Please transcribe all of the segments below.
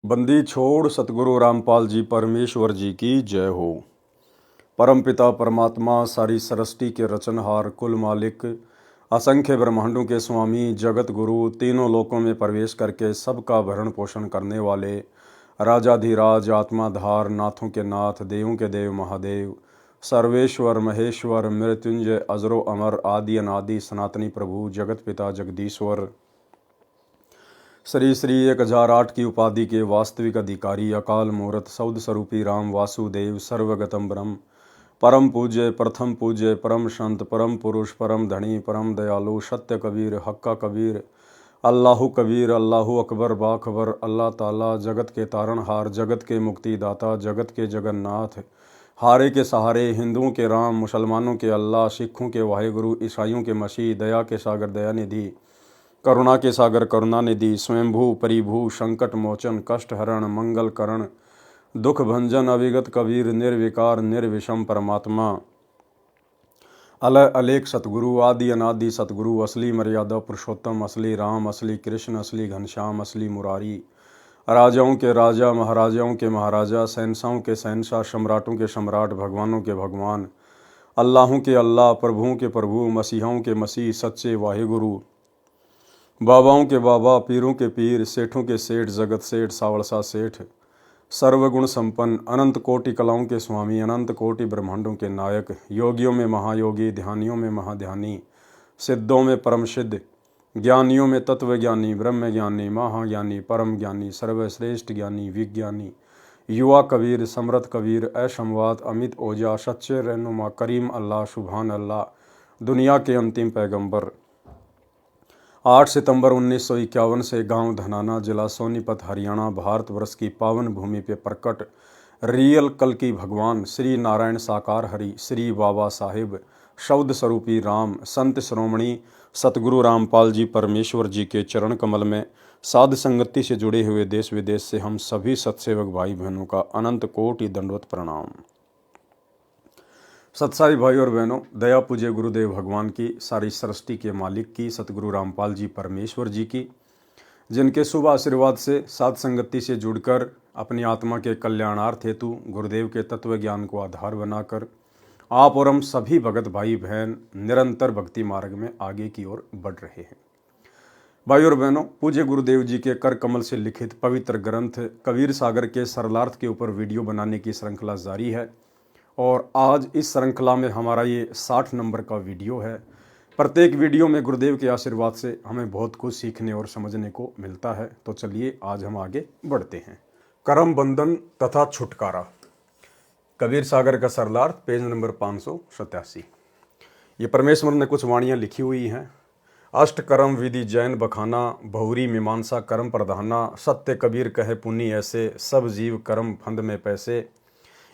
बंदी छोड़ सतगुरु रामपाल जी परमेश्वर जी की जय हो। परमपिता परमात्मा सारी सृष्टि के रचनहार कुल मालिक असंख्य ब्रह्मांडों के स्वामी जगत गुरु तीनों लोकों में प्रवेश करके सबका भरण पोषण करने वाले राजाधिराज आत्माधार नाथों के नाथ देवों के देव महादेव सर्वेश्वर महेश्वर मृत्युंजय अजरो अमर आदि अनादि सनातनी प्रभु जगत पिता जगदीश्वर श्री श्री 1008 की उपाधि के वास्तविक अधिकारी अकाल मूर्त सौद स्वरूपी राम वासुदेव सर्वगतम ब्रह्म परम पूज्य प्रथम पूज्य परम संत परम पुरुष परम धनी परम दयालु सत्य कबीर हक्का कबीर अल्लाहु कबीर अल्लाहु अकबर बाखबर अल्लाह ताला जगत के तारणहार जगत के मुक्तिदाता जगत के जगन्नाथ हारे के सहारे हिंदुओं के राम मुसलमानों के अल्लाह सिखों के वाहेगुरु ईसाइयों के मसीह दया के सागर दयानिधि करुणा के सागर करुणानिधि स्वयंभू परिभू संकट मोचन कष्ट हरण मंगल करण दुख भंजन अविगत कबीर निर्विकार निर्विषम परमात्मा अलय अलेख सतगुरु आदि अनादि सतगुरु असली मर्यादा पुरुषोत्तम असली राम असली कृष्ण असली घनश्याम असली मुरारी राजाओं के राजा महाराजाओं के महाराजा शहंशाहों के शहंशाह सम्राटों के सम्राट भगवानों के भगवान अल्लाहों के अल्लाह प्रभुओं के प्रभु मसीहाओं के मसीह सच्चे वाहिगुरु बाबाओं के बाबा पीरों के पीर सेठों के सेठ जगत सेठ सावड़सा सेठ सर्वगुण संपन्न अनंत कोटि कलाओं के स्वामी अनंत कोटि ब्रह्मांडों के नायक योगियों में महायोगी ध्यानियों में महाध्यानी सिद्धों में परम सिद्ध ज्ञानियों में तत्वज्ञानी ब्रह्म ज्ञानी महाज्ञानी परम ज्ञानी सर्वश्रेष्ठ ज्ञानी विज्ञानी युवा कबीर समृत कबीर ऐशमवाद अमित ओजा सच्चे रहनुमा करीम अल्लाह सुभान अल्लाह दुनिया के अंतिम पैगंबर 8 सितंबर 1951 से गांव धनाना जिला सोनीपत हरियाणा भारतवर्ष की पावन भूमि पे प्रकट रियल कल की भगवान श्री नारायण साकार हरि श्री बाबा साहिब शब्द स्वरूपी राम संत श्रोमणी सतगुरु रामपाल जी परमेश्वर जी के चरण कमल में साध संगति से जुड़े हुए देश विदेश से हम सभी सत्सेवक भाई बहनों का अनंत कोटि दंडवत प्रणाम। सत्साई भाई और बहनों, दया पूज्य गुरुदेव भगवान की सारी सृष्टि के मालिक की सतगुरु रामपाल जी परमेश्वर जी की, जिनके शुभ आशीर्वाद से साध संगति से जुड़कर अपनी आत्मा के कल्याणार्थ हेतु गुरुदेव के तत्व ज्ञान को आधार बनाकर आप और हम सभी भगत भाई बहन निरंतर भक्ति मार्ग में आगे की ओर बढ़ रहे हैं। भाई और बहनों, पूज्य गुरुदेव जी के कर कमल से लिखित पवित्र ग्रंथ कबीर सागर के सरलार्थ के ऊपर वीडियो बनाने की श्रृंखला जारी है और आज इस श्रृंखला में हमारा ये 60 नंबर का वीडियो है। प्रत्येक वीडियो में गुरुदेव के आशीर्वाद से हमें बहुत कुछ सीखने और समझने को मिलता है। तो चलिए आज हम आगे बढ़ते हैं। कर्म बंधन तथा छुटकारा, कबीर सागर का सरलार्थ, पेज नंबर 587। ये परमेश्वर ने कुछ वाणियाँ लिखी हुई हैं। अष्ट कर्म विधि जैन बखाना बहुरी मीमांसा कर्म प्रधाना सत्य कबीर कहे पुनि ऐसे सब जीव कर्म फंद में पैसे।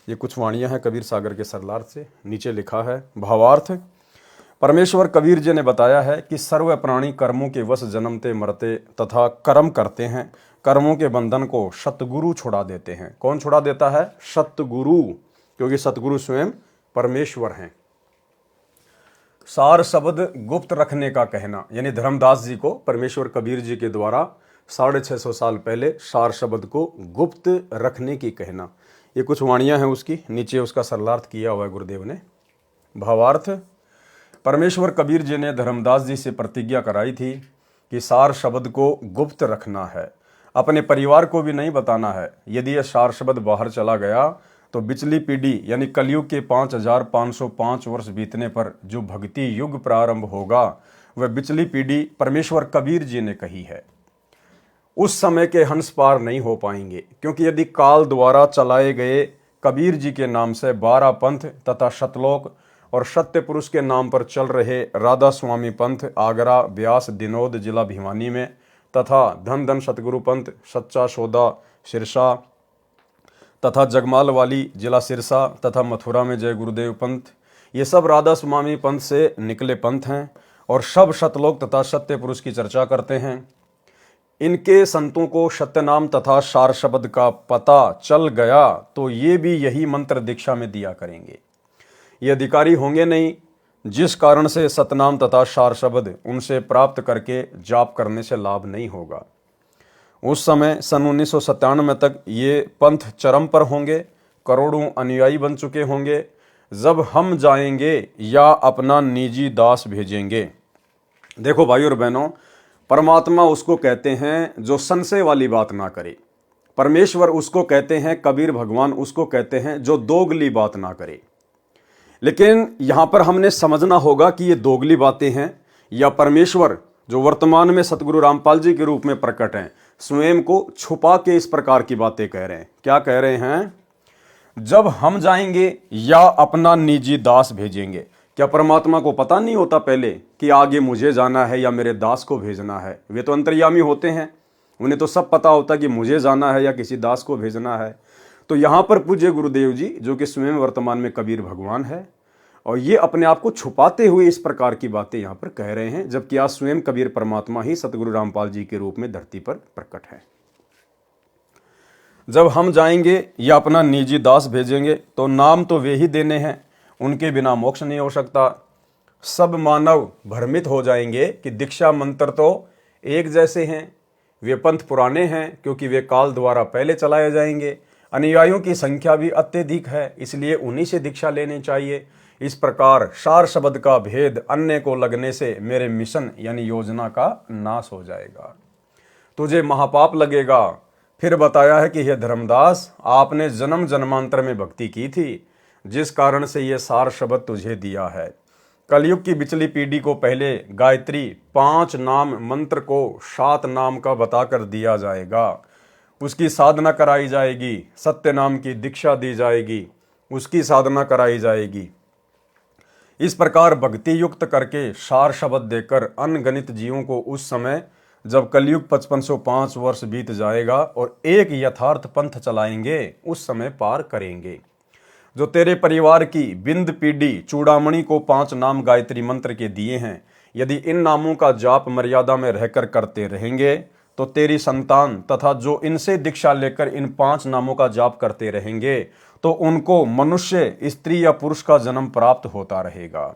ये कुछ वाणियाँ हैं कबीर सागर के सरलार्थ से। नीचे लिखा है भावार्थ। परमेश्वर कबीर जी ने बताया है कि सर्व प्राणी कर्मों के वश जन्मते मरते तथा कर्म करते हैं। कर्मों के बंधन को सतगुरु छुड़ा देते हैं। कौन छुड़ा देता है? सतगुरु, क्योंकि सतगुरु स्वयं परमेश्वर हैं। सार शब्द गुप्त रखने का कहना, यानी धर्मदास जी को परमेश्वर कबीर जी के द्वारा 650 साल पहले सार शब्द को गुप्त रखने की कहना। ये कुछ वाणियाँ हैं उसकी। नीचे उसका सरलार्थ किया हुआ है गुरुदेव ने। भावार्थ। परमेश्वर कबीर जी ने धर्मदास जी से प्रतिज्ञा कराई थी कि सार शब्द को गुप्त रखना है, अपने परिवार को भी नहीं बताना है। यदि यह सार शब्द बाहर चला गया तो बिचली पीढ़ी यानी कलयुग के 5505 वर्ष बीतने पर जो भक्ति युग प्रारंभ होगा वह बिचली पीढ़ी परमेश्वर कबीर जी ने कही है। उस समय के हंस पार नहीं हो पाएंगे, क्योंकि यदि काल द्वारा चलाए गए कबीर जी के नाम से 12 पंथ तथा शतलोक और सत्य पुरुष के नाम पर चल रहे राधा स्वामी पंथ आगरा ब्यास दिनोद जिला भिवानी में तथा धन धन सतगुरु पंथ सच्चा सौदा सिरसा तथा जगमाल वाली जिला सिरसा तथा मथुरा में जय गुरुदेव पंथ, ये सब राधा स्वामी पंथ से निकले पंथ हैं और सब शतलोक तथा सत्य पुरुष की चर्चा करते हैं। इनके संतों को सत्यनाम तथा सार शब्द का पता चल गया तो ये भी यही मंत्र दीक्षा में दिया करेंगे। ये अधिकारी होंगे नहीं, जिस कारण से सतनाम तथा सार शब्द उनसे प्राप्त करके जाप करने से लाभ नहीं होगा। उस समय सन 1997 तक ये पंथ चरम पर होंगे, करोड़ों अनुयायी बन चुके होंगे। जब हम जाएंगे या अपना निजी दास भेजेंगे। देखो भाई और बहनों, परमात्मा उसको कहते हैं जो संशय वाली बात ना करे। परमेश्वर उसको कहते हैं, कबीर भगवान उसको कहते हैं जो दोगली बात ना करे। लेकिन यहां पर हमने समझना होगा कि ये दोगली बातें हैं या परमेश्वर जो वर्तमान में सतगुरु रामपाल जी के रूप में प्रकट हैं, स्वयं को छुपा के इस प्रकार की बातें कह रहे हैं। क्या कह रहे हैं? जब हम जाएंगे या अपना निजी दास भेजेंगे। क्या परमात्मा को पता नहीं होता पहले कि आगे मुझे जाना है या मेरे दास को भेजना है? वे तो अंतर्यामी होते हैं, उन्हें तो सब पता होता है कि मुझे जाना है या किसी दास को भेजना है। तो यहां पर पूज्य गुरुदेव जी जो कि स्वयं वर्तमान में कबीर भगवान है, और ये अपने आप को छुपाते हुए इस प्रकार की बातें यहां पर कह रहे हैं, जबकि आज स्वयं कबीर परमात्मा ही सतगुरु रामपाल जी के रूप में धरती पर प्रकट है। जब हम जाएंगे या अपना निजी दास भेजेंगे तो नाम तो वे ही देने हैं, उनके बिना मोक्ष नहीं हो सकता। सब मानव भ्रमित हो जाएंगे कि दीक्षा मंत्र तो एक जैसे हैं, वे पंथ पुराने हैं क्योंकि वे काल द्वारा पहले चलाए जाएंगे। अनुयायियों की संख्या भी अत्यधिक है, इसलिए उन्हीं से दीक्षा लेनी चाहिए। इस प्रकार सार शब्द का भेद अन्य को लगने से मेरे मिशन यानी योजना का नाश हो जाएगा, तुझे महापाप लगेगा। फिर बताया है कि हे धर्मदास, आपने जन्म जन्मांतर में भक्ति की थी, जिस कारण से यह सार शब्द तुझे दिया है। कलयुग की बिचली पीढ़ी को पहले गायत्री 5 नाम मंत्र को 7 नाम का बताकर दिया जाएगा, उसकी साधना कराई जाएगी, सत्य नाम की दीक्षा दी जाएगी, उसकी साधना कराई जाएगी। इस प्रकार भक्ति युक्त करके सार शब्द देकर अनगणित जीवों को उस समय जब कलयुग 5505 वर्ष बीत जाएगा और एक यथार्थ पंथ चलाएंगे, उस समय पार करेंगे। जो तेरे परिवार की बिंद पीढ़ी चूड़ामणि को 5 नाम गायत्री मंत्र के दिए हैं, यदि इन नामों का जाप मर्यादा में रहकर करते रहेंगे तो तेरी संतान तथा जो इनसे दीक्षा लेकर इन 5 नामों का जाप करते रहेंगे तो उनको मनुष्य, स्त्री या पुरुष का जन्म प्राप्त होता रहेगा।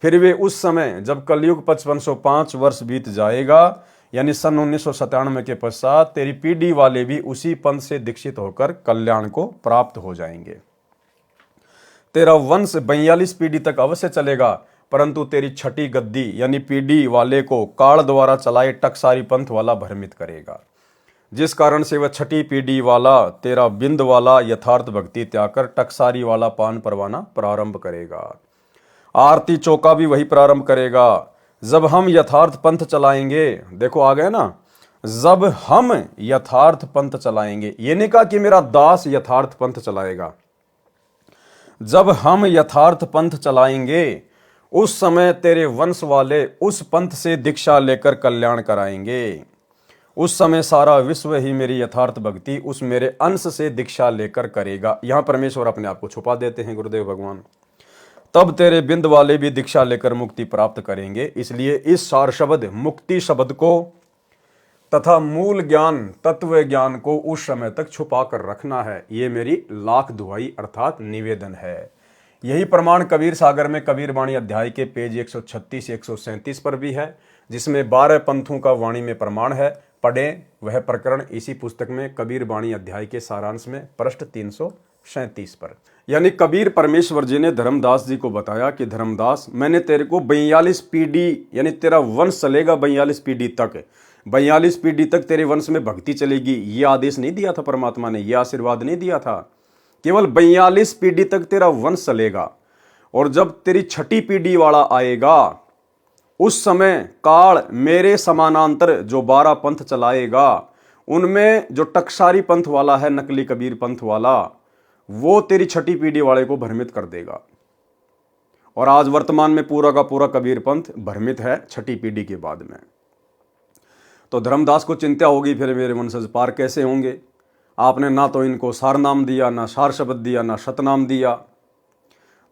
फिर वे उस समय जब कलयुग 5505 वर्ष बीत जाएगा यानी सन 1997 के पश्चात तेरी पीढ़ी वाले भी उसी पंथ से दीक्षित होकर कल्याण को प्राप्त हो जाएंगे। तेरा वंश 42 पीढ़ी तक अवश्य चलेगा, परंतु तेरी छठी गद्दी यानी पीढ़ी वाले को काल द्वारा चलाए टकसारी पंथ वाला भ्रमित करेगा, जिस कारण से वह छठी पीढ़ी वाला तेरा बिंद वाला यथार्थ भक्ति त्याग कर टकसारी वाला पान परवाना प्रारंभ करेगा। आरती चौका भी वही प्रारंभ करेगा। जब हम यथार्थ पंथ चलाएंगे, देखो आ गए ना, जब हम यथार्थ पंथ चलाएंगे, ये नहीं कहा कि मेरा दास यथार्थ पंथ चलाएगा। जब हम यथार्थ पंथ चलाएंगे उस समय तेरे वंश वाले उस पंथ से दीक्षा लेकर कल्याण कराएंगे। उस समय सारा विश्व ही मेरी यथार्थ भक्ति उस मेरे अंश से दीक्षा लेकर करेगा। यहां परमेश्वर अपने आप को छुपा देते हैं गुरुदेव भगवान। तब तेरे बिंद वाले भी दीक्षा लेकर मुक्ति प्राप्त करेंगे। इसलिए इस सार शब्द मुक्ति शब्द को तथा मूल ज्ञान तत्व ज्ञान को उस समय तक छुपा कर रखना है। ये मेरी लाख दुहाई अर्थात निवेदन है। यही प्रमाण कबीर सागर में कबीर वाणी अध्याय के पेज 136 137 पर भी है, जिसमें 12 पंथों का वाणी में प्रमाण है। पढ़ें वह प्रकरण इसी पुस्तक में कबीर वाणी अध्याय के सारांश में पृष्ठ 337 पर। यानी कबीर परमेश्वर जी ने धर्मदास जी को बताया कि धर्मदास, मैंने तेरे को 42 पीढ़ी यानी तेरा वंश चलेगा 42 पीढ़ी तक, 42 पीढ़ी तक तेरे वंश में भक्ति चलेगी। ये आदेश नहीं दिया था परमात्मा ने, यह आशीर्वाद नहीं दिया था। केवल 42 पीढ़ी तक तेरा वंश चलेगा, और जब तेरी छठी पीढ़ी वाला आएगा उस समय काल मेरे समानांतर जो 12 पंथ चलाएगा, उनमें जो टकसारी पंथ वाला है, नकली कबीर पंथ वाला, वो तेरी छठी पीढ़ी वाले को भ्रमित कर देगा। और आज वर्तमान में पूरा का पूरा कबीर पंथ भ्रमित है छठी पीढ़ी के बाद में। तो धर्मदास को चिंता होगी, फिर मेरे वंशज पार कैसे होंगे? आपने ना तो इनको सार नाम दिया, ना सार शब्द दिया, ना सतनाम दिया।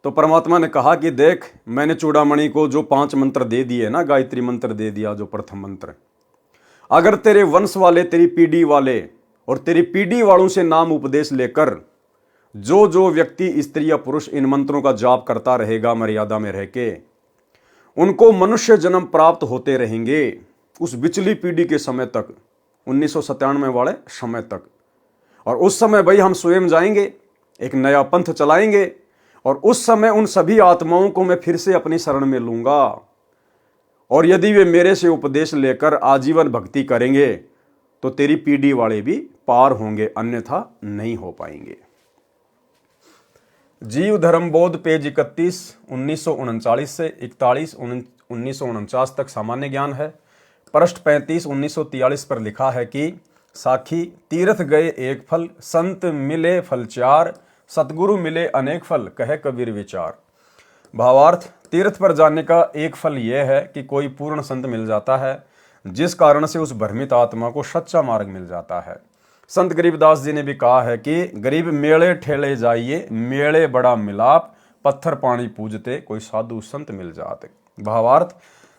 तो परमात्मा ने कहा कि देख, मैंने चूड़ामणि को जो 5 मंत्र दे दिए ना, गायत्री मंत्र दे दिया जो प्रथम मंत्र, अगर तेरे वंश वाले, तेरी पीढ़ी वाले और तेरी पीढ़ी वालों से नाम उपदेश लेकर जो जो व्यक्ति स्त्री या पुरुष इन मंत्रों का जाप करता रहेगा मर्यादा में रह के, उनको मनुष्य जन्म प्राप्त होते रहेंगे उस बिचली पीढ़ी के समय तक। 1997 वाले समय तक। और उस समय भाई हम स्वयं जाएंगे, एक नया पंथ चलाएंगे, और उस समय उन सभी आत्माओं को मैं फिर से अपनी शरण में लूंगा। और यदि वे मेरे से उपदेश लेकर आजीवन भक्ति करेंगे तो तेरी पीढ़ी वाले भी पार होंगे, अन्यथा नहीं हो पाएंगे। जीव धर्म बोध पेज 31, 1939 से 41, 1949 तक सामान्य ज्ञान है। पृष्ठ 35, 1943 पर लिखा है कि साखी तीर्थ गए एक फल, संत मिले फल चार, सतगुरु मिले अनेक फल, कहे कबीर विचार। भावार्थ, तीर्थ पर जाने का एक फल यह है कि कोई पूर्ण संत मिल जाता है, जिस कारण से उस भ्रमित आत्मा को सच्चा मार्ग मिल जाता है। संत गरीबदास जी ने भी कहा है कि गरीब मेले ठेले जाइए, मेले बड़ा मिलाप, पत्थर पानी पूजते कोई साधु संत मिल जाते। भावार्थ,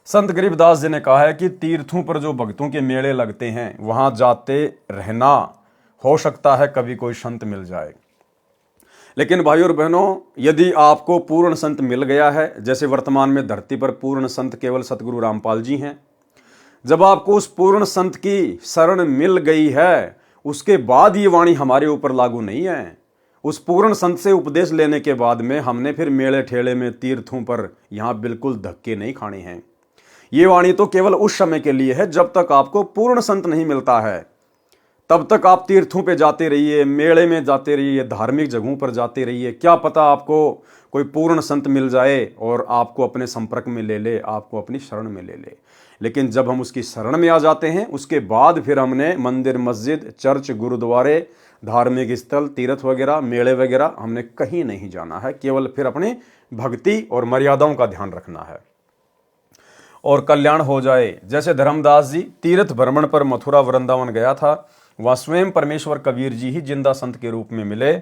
संत गरीबदास जी ने कहा है कि तीर्थों पर जो भक्तों के मेले लगते हैं वहां जाते रहना, हो सकता है कभी कोई संत मिल जाए। लेकिन भाइयों और बहनों, यदि आपको पूर्ण संत मिल गया है, जैसे वर्तमान में धरती पर पूर्ण संत केवल सतगुरु रामपाल जी हैं, जब आपको उस पूर्ण संत की शरण मिल गई है, उसके बाद ये वाणी हमारे ऊपर लागू नहीं है। उस पूर्ण संत से उपदेश लेने के बाद में हमने फिर मेले ठेले में, तीर्थों पर यहां बिल्कुल धक्के नहीं खाने हैं। ये वाणी तो केवल उस समय के लिए है जब तक आपको पूर्ण संत नहीं मिलता है। तब तक आप तीर्थों पे जाते रहिए, मेले में जाते रहिए, धार्मिक जगहों पर जाते रहिए। क्या पता आपको कोई पूर्ण संत मिल जाए और आपको अपने संपर्क में ले ले, आपको अपनी शरण में ले ले। लेकिन जब हम उसकी शरण में आ जाते हैं, उसके बाद फिर हमने मंदिर, मस्जिद, चर्च, गुरुद्वारे, धार्मिक स्थल, तीर्थ वगैरह, मेले वगैरह हमने कहीं नहीं जाना है। केवल फिर अपनी भक्ति और मर्यादाओं का ध्यान रखना है और कल्याण हो जाए। जैसे धर्मदास जी तीर्थ भ्रमण पर मथुरा वृंदावन गया था, वहां स्वयं परमेश्वर कबीर जी ही जिंदा संत के रूप में मिले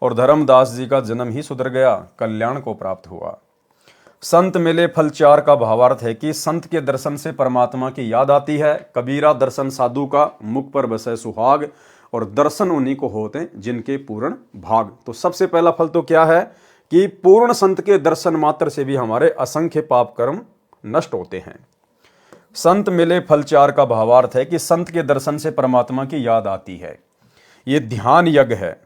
और धर्मदास जी का जन्म ही सुधर गया, कल्याण को प्राप्त हुआ। संत मिले फल चार का भावार्थ है कि संत के दर्शन से परमात्मा की याद आती है। कबीरा दर्शन साधु का, मुख पर बसे सुहाग, और दर्शन उन्हीं को होते हैं जिनके पूर्ण भाग। तो सबसे पहला फल तो क्या है कि पूर्ण संत के दर्शन मात्र से भी हमारे असंख्य पाप कर्म नष्ट होते हैं। संत मिले फल चार का भावार्थ है कि संत के दर्शन से परमात्मा की याद आती है। ये ध्यान यज्ञ है।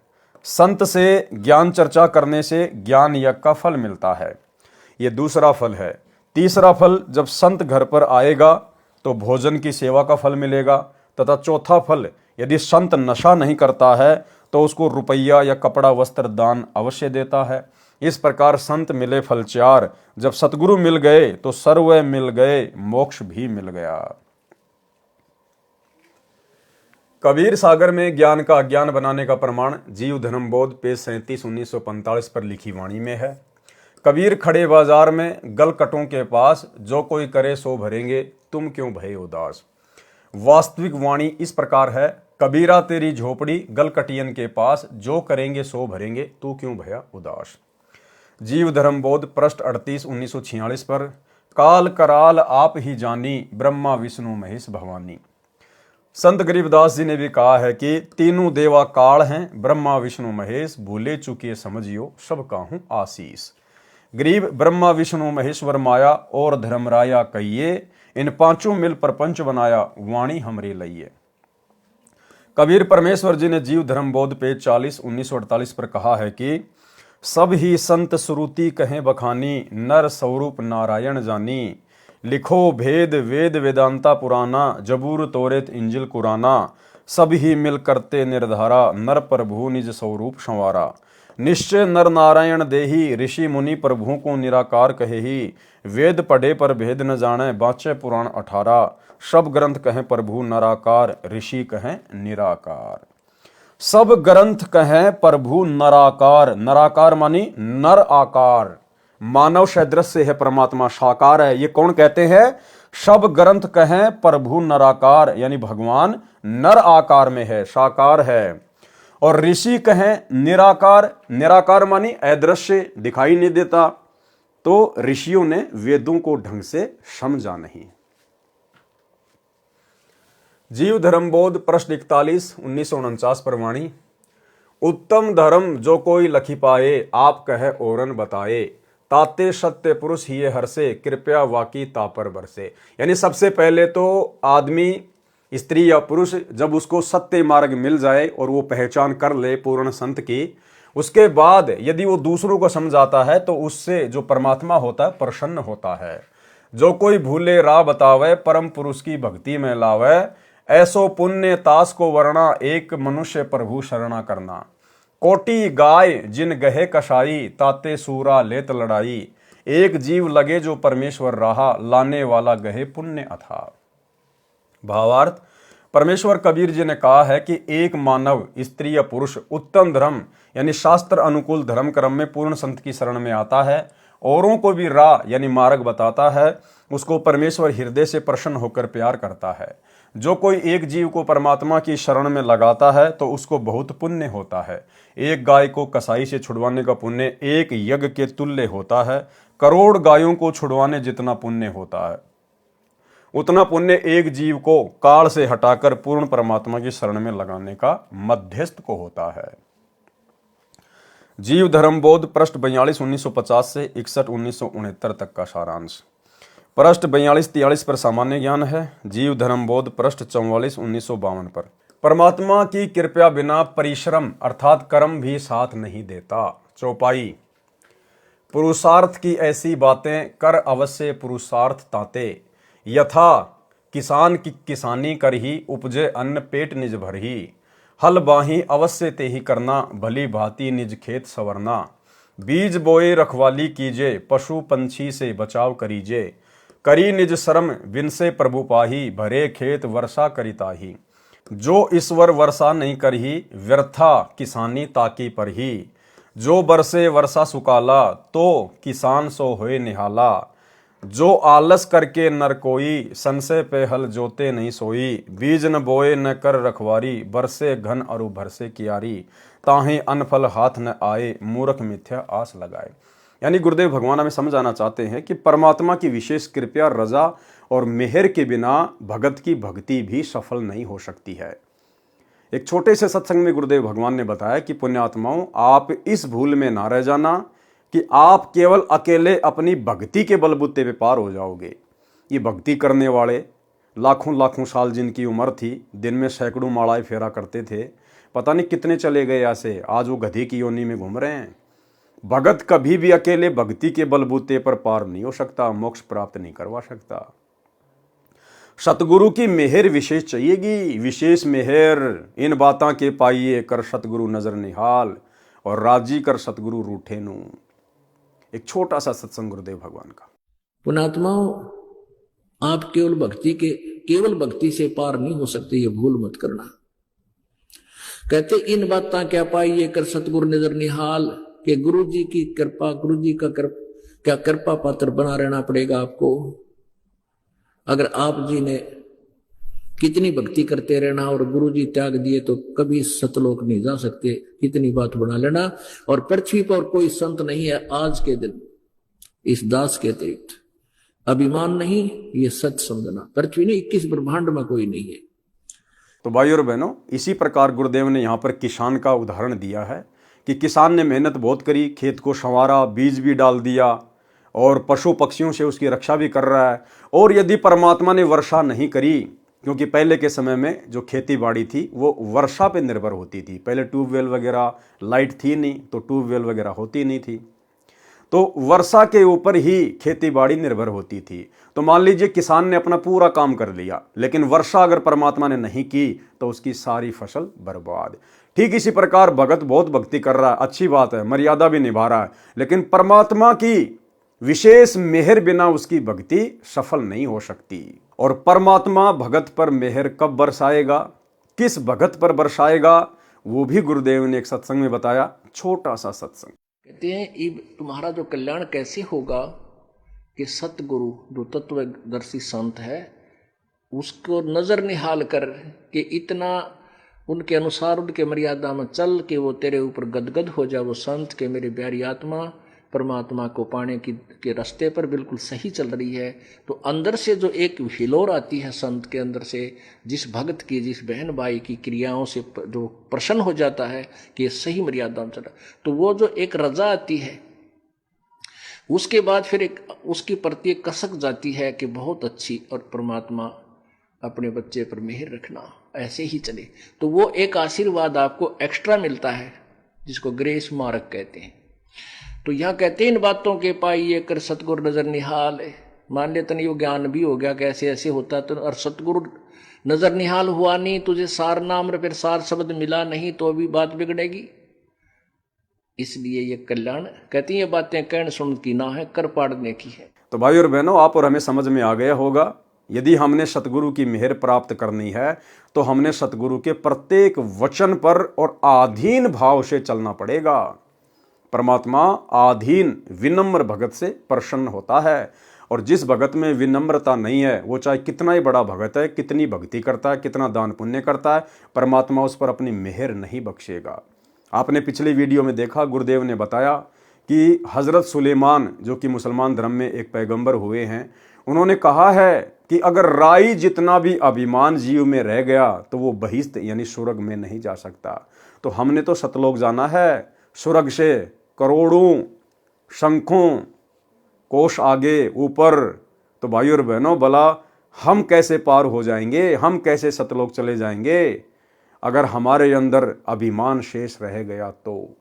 संत से ज्ञान चर्चा करने से ज्ञान यज्ञ का फल मिलता है। ये दूसरा फल है। तीसरा फल, जब संत घर पर आएगा तो भोजन की सेवा का फल मिलेगा। तथा चौथा फल, यदि संत नशा नहीं करता है तो उसको रुपया या कपड़ा वस्त्र दान अवश्य देता है। इस प्रकार संत मिले फल चार, जब सतगुरु मिल गए तो सर्व मिल गए, मोक्ष भी मिल गया। कबीर सागर में ज्ञान का अज्ञान बनाने का प्रमाण जीव धर्म बोध पेज 37, 1945 पर लिखी वाणी में है। कबीर खड़े बाजार में गलकटों के पास, जो कोई करे सो भरेंगे, तुम क्यों भये उदास। वास्तविक वाणी इस प्रकार है, कबीरा तेरी झोपड़ी गलकटियन के पास, जो करेंगे सो भरेंगे, तू क्यों भया उदास। जीव धर्म बोध पृष्ठ 38, 1946 पर, काल कराल आप ही जानी, ब्रह्मा विष्णु महेश भवानी। संत गरीबदास जी ने भी कहा है कि तीनों देवा काल हैं, ब्रह्मा विष्णु महेश, भूले चुके समझियो सबका हूं आशीष। गरीब ब्रह्मा विष्णु महेश्वर माया और धर्मराया कहिए, इन पांचों मिल प्रपंच बनाया, वाणी हमरे लइए। कबीर परमेश्वर जी ने जीव धर्म बोध पेज 40, 1948 पर कहा है कि सब ही संत श्रुति कहें बखानी, नर स्वरूप नारायण जानी। लिखो भेद वेद वेदांता पुराना, जबूर तोरेत इंजिल कुराना। सब ही मिल करते निर्धारा, नर प्रभु निज स्वरूप संवारा। निश्चय नर नारायण देही, ऋषि मुनि प्रभु को निराकार कहे ही। वेद पढ़े पर भेद न जाने, बाँचे पुराण 18। सब ग्रंथ कहें प्रभु नराकार, ऋषि कहें निराकार। सब ग्रंथ कहें प्रभु नराकार, नराकार मानी नर आकार, मानव सदृश से है परमात्मा, साकार है। ये कौन कहते हैं? सब ग्रंथ कहें प्रभु नराकार, यानी भगवान नर आकार में है, साकार है। और ऋषि कहें निराकार, निराकार मानी अदृश्य, दिखाई नहीं देता। तो ऋषियों ने वेदों को ढंग से समझा नहीं। जीव धर्म बोध पृष्ठ 41, 1949 पर वाणी, उत्तम धर्म जो कोई लखी पाए, आप कहे औरन बताए। ताते सत्य पुरुष ही हर से, कृपया वाकी तापर बरसे। यानी सबसे पहले तो आदमी स्त्री या पुरुष जब उसको सत्य मार्ग मिल जाए और वो पहचान कर ले पूर्ण संत की, उसके बाद यदि वो दूसरों को समझाता है तो उससे जो परमात्मा होता है प्रसन्न होता है। जो कोई भूले राह बतावे, परम पुरुष की भक्ति में लावे, ऐसो पुण्य तास को वर्णा, एक मनुष्य प्रभु शरणा करना। कोटि गाय जिन गहे कसाई, ताते सूरा लेत लड़ाई, एक जीव लगे जो परमेश्वर रहा, लाने वाला गहे पुण्य अथा। भावार्थ, परमेश्वर कबीर जी ने कहा है कि एक मानव, स्त्री या पुरुष उत्तम धर्म यानी शास्त्र अनुकूल धर्म क्रम में पूर्ण संत की शरण में आता है, औरों को भी राह यानी मार्ग बताता है, उसको परमेश्वर हृदय से प्रसन्न होकर प्यार करता है। जो कोई एक जीव को परमात्मा की शरण में लगाता है तो उसको बहुत पुण्य होता है। एक गाय को कसाई से छुड़वाने का पुण्य एक यज्ञ के तुल्य होता है। करोड़ गायों को छुड़वाने जितना पुण्य होता है, उतना पुण्य एक जीव को काल से हटाकर पूर्ण परमात्मा की शरण में लगाने का मध्यस्थ को होता है। जीव धर्म बोध, पृष्ठ 42 1950 से 61 1969 तक का सारांश। पृष्ठ 42-43 पर सामान्य ज्ञान है। जीव धर्म बोध, पृष्ठ 44 1952 पर। परमात्मा की कृपा बिना परिश्रम अर्थात कर्म भी साथ नहीं देता। चौपाई। पुरुषार्थ की ऐसी बातें कर अवश्य पुरुषार्थ ताते, यथा किसान की किसानी कर ही, उपजे अन्न पेट निज भर ही। हल बाही अवश्य ते ही करना, भली भांति निज खेत संवरना। बीज बोए रखवाली कीजे, पशु पंछी से बचाव करीजे। करी निज श्रम विनसे प्रभु पाही, भरे खेत वर्षा करिताही। जो ईश्वर वर्षा नहीं करही, व्यर्था किसानी ताकी पर ही। जो बरसे वर्षा सुकाला, तो किसान सो होए निहाला। जो आलस करके नर कोई, संशय पे हल जोते नहीं सोई। बीज न बोए न कर रखवारी, बरसे घन अरु भरसे कियारी। ताहे अनफल हाथ न आए, मूर्ख मिथ्या आस लगाए। यानी गुरुदेव भगवान हमें समझाना चाहते हैं कि परमात्मा की विशेष कृपा, रजा और मेहर के बिना भगत की भक्ति भी सफल नहीं हो सकती है। एक छोटे से सत्संग में गुरुदेव भगवान ने बताया कि पुण्यात्माओं, आप इस भूल में ना रह जाना कि आप केवल अकेले अपनी भक्ति के बलबूते पे पार हो जाओगे। ये भक्ति करने वाले लाखों लाखों साल जिनकी उम्र थी, दिन में सैकड़ों मालाएं फेरा करते थे, पता नहीं कितने चले गए ऐसे, आज वो गधे की योनि में घूम रहे हैं। भगत कभी भी अकेले भक्ति के बलबूते पर पार नहीं हो सकता, मोक्ष प्राप्त नहीं करवा सकता। सतगुरु की मेहर विशेष चाहिएगी, विशेष मेहर। इन बातां के पाइए कर सतगुरु नजर निहाल, और राजी कर सतगुरु रूठे नू। एक छोटा सा सत्संग गुरुदेव भगवान का। पुणात्माओं, आप केवल भक्ति से पार नहीं हो सकते, ये भूल मत करना। कहते इन बातां क्या पाइए कर सतगुरु नजर निहाल, के गुरु जी की कृपा, गुरु जी का क्या कृपा पात्र बना रहना पड़ेगा आपको। अगर आप जी ने कितनी भक्ति करते रहना और गुरु जी त्याग दिए तो कभी सतलोक नहीं जा सकते, इतनी बात बना लेना। और पृथ्वी पर कोई संत नहीं है आज के दिन इस दास के अतिरिक्त। अभिमान नहीं, ये सच समझना। पृथ्वी ने 21 ब्रह्मांड में कोई नहीं है। तो भाई और बहनों, इसी प्रकार गुरुदेव ने यहाँ पर किसान का उदाहरण दिया है कि किसान ने मेहनत बहुत करी, खेत को संवारा, बीज भी डाल दिया और पशु पक्षियों से उसकी रक्षा भी कर रहा है। और यदि परमात्मा ने वर्षा नहीं करी, क्योंकि पहले के समय में जो खेती बाड़ी थी वो वर्षा पे निर्भर होती थी, पहले ट्यूबवेल वगैरह लाइट थी नहीं, तो ट्यूबवेल वगैरह होती नहीं थी, तो वर्षा के ऊपर ही खेती बाड़ी निर्भर होती थी। तो मान लीजिए किसान ने अपना पूरा काम कर लिया, लेकिन वर्षा अगर परमात्मा ने नहीं की तो उसकी सारी फसल बर्बाद। ठीक इसी प्रकार भगत बहुत भक्ति कर रहा है, अच्छी बात है, मर्यादा भी निभा रहा है, लेकिन परमात्मा की विशेष मेहर बिना उसकी भक्ति सफल नहीं हो सकती। और परमात्मा भगत पर मेहर कब बरसाएगा, किस भगत पर बरसाएगा, वो भी गुरुदेव ने एक सत्संग में बताया, छोटा सा सत्संग। कहते हैं तुम्हारा जो कल्याण कैसे होगा कि सतगुरु जो तत्वदर्शी संत है उसको नजर निहाल कर के इतना उनके अनुसार उनके मर्यादा में चल के वो तेरे ऊपर गदगद हो जाए। वो संत के मेरी प्यारी आत्मा परमात्मा को पाने के रास्ते पर बिल्कुल सही चल रही है। तो अंदर से जो एक हिलोर आती है संत के अंदर से, जिस भक्त की, जिस बहन भाई की क्रियाओं से जो प्रसन्न हो जाता है कि ये सही मर्यादा में चला, तो वो जो एक रजा आती है उसके बाद फिर एक उसके प्रति एक कसक जाती है कि बहुत अच्छी। और परमात्मा अपने बच्चे पर मेहर रखना, ऐसे ही चले। तो वो एक आशीर्वाद आपको एक्स्ट्रा मिलता है जिसको ग्रेस मार्क कहते हैं। तो यहां कहते हैं इन बातों के पाइए कर सतगुरु नजर निहाल। मान ले तनी वो ज्ञान भी हो गया कैसे ऐसे होता तो, और सतगुरु नजर निहाल हुआ नहीं, तुझे सार नाम फिर सार शब्द मिला नहीं तो अभी बात बिगड़ेगी। इसलिए ये कल्याण कहती है, ये बातें कहने सुन की ना है, कर पाड़ने की है। तो भाई और बहनों, आप और हमें समझ में आ गया होगा, यदि हमने सतगुरु की मेहर प्राप्त करनी है तो हमने सतगुरु के प्रत्येक वचन पर और आधीन भाव से चलना पड़ेगा। परमात्मा आधीन विनम्र भगत से प्रसन्न होता है, और जिस भगत में विनम्रता नहीं है, वो चाहे कितना ही बड़ा भगत है, कितनी भक्ति करता है, कितना दान पुण्य करता है, परमात्मा उस पर अपनी मेहर नहीं बख्शेगा। आपने पिछली वीडियो में देखा, गुरुदेव ने बताया कि हज़रत सुलेमान जो कि मुसलमान धर्म में एक पैगंबर हुए हैं, उन्होंने कहा है कि अगर राई जितना भी अभिमान जीव में रह गया तो वो बहिश्त यानी स्वर्ग में नहीं जा सकता। तो हमने तो सतलोक जाना है, स्वर्ग से करोड़ों शंखों कोष आगे ऊपर। तो भाई और बहनों, भला हम कैसे पार हो जाएंगे, हम कैसे सतलोक चले जाएंगे अगर हमारे अंदर अभिमान शेष रह गया तो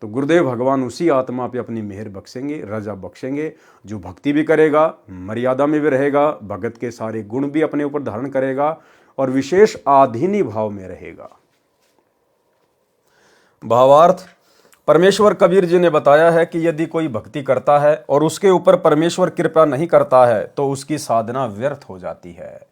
गुरुदेव भगवान उसी आत्मा पे अपनी मेहर बख्शेंगे, रजा बख्शेंगे जो भक्ति भी करेगा, मर्यादा में भी रहेगा, भगत के सारे गुण भी अपने ऊपर धारण करेगा और विशेष आधीनी भाव में रहेगा। भावार्थ, परमेश्वर कबीर जी ने बताया है कि यदि कोई भक्ति करता है और उसके ऊपर परमेश्वर कृपा नहीं करता है तो उसकी साधना व्यर्थ हो जाती है।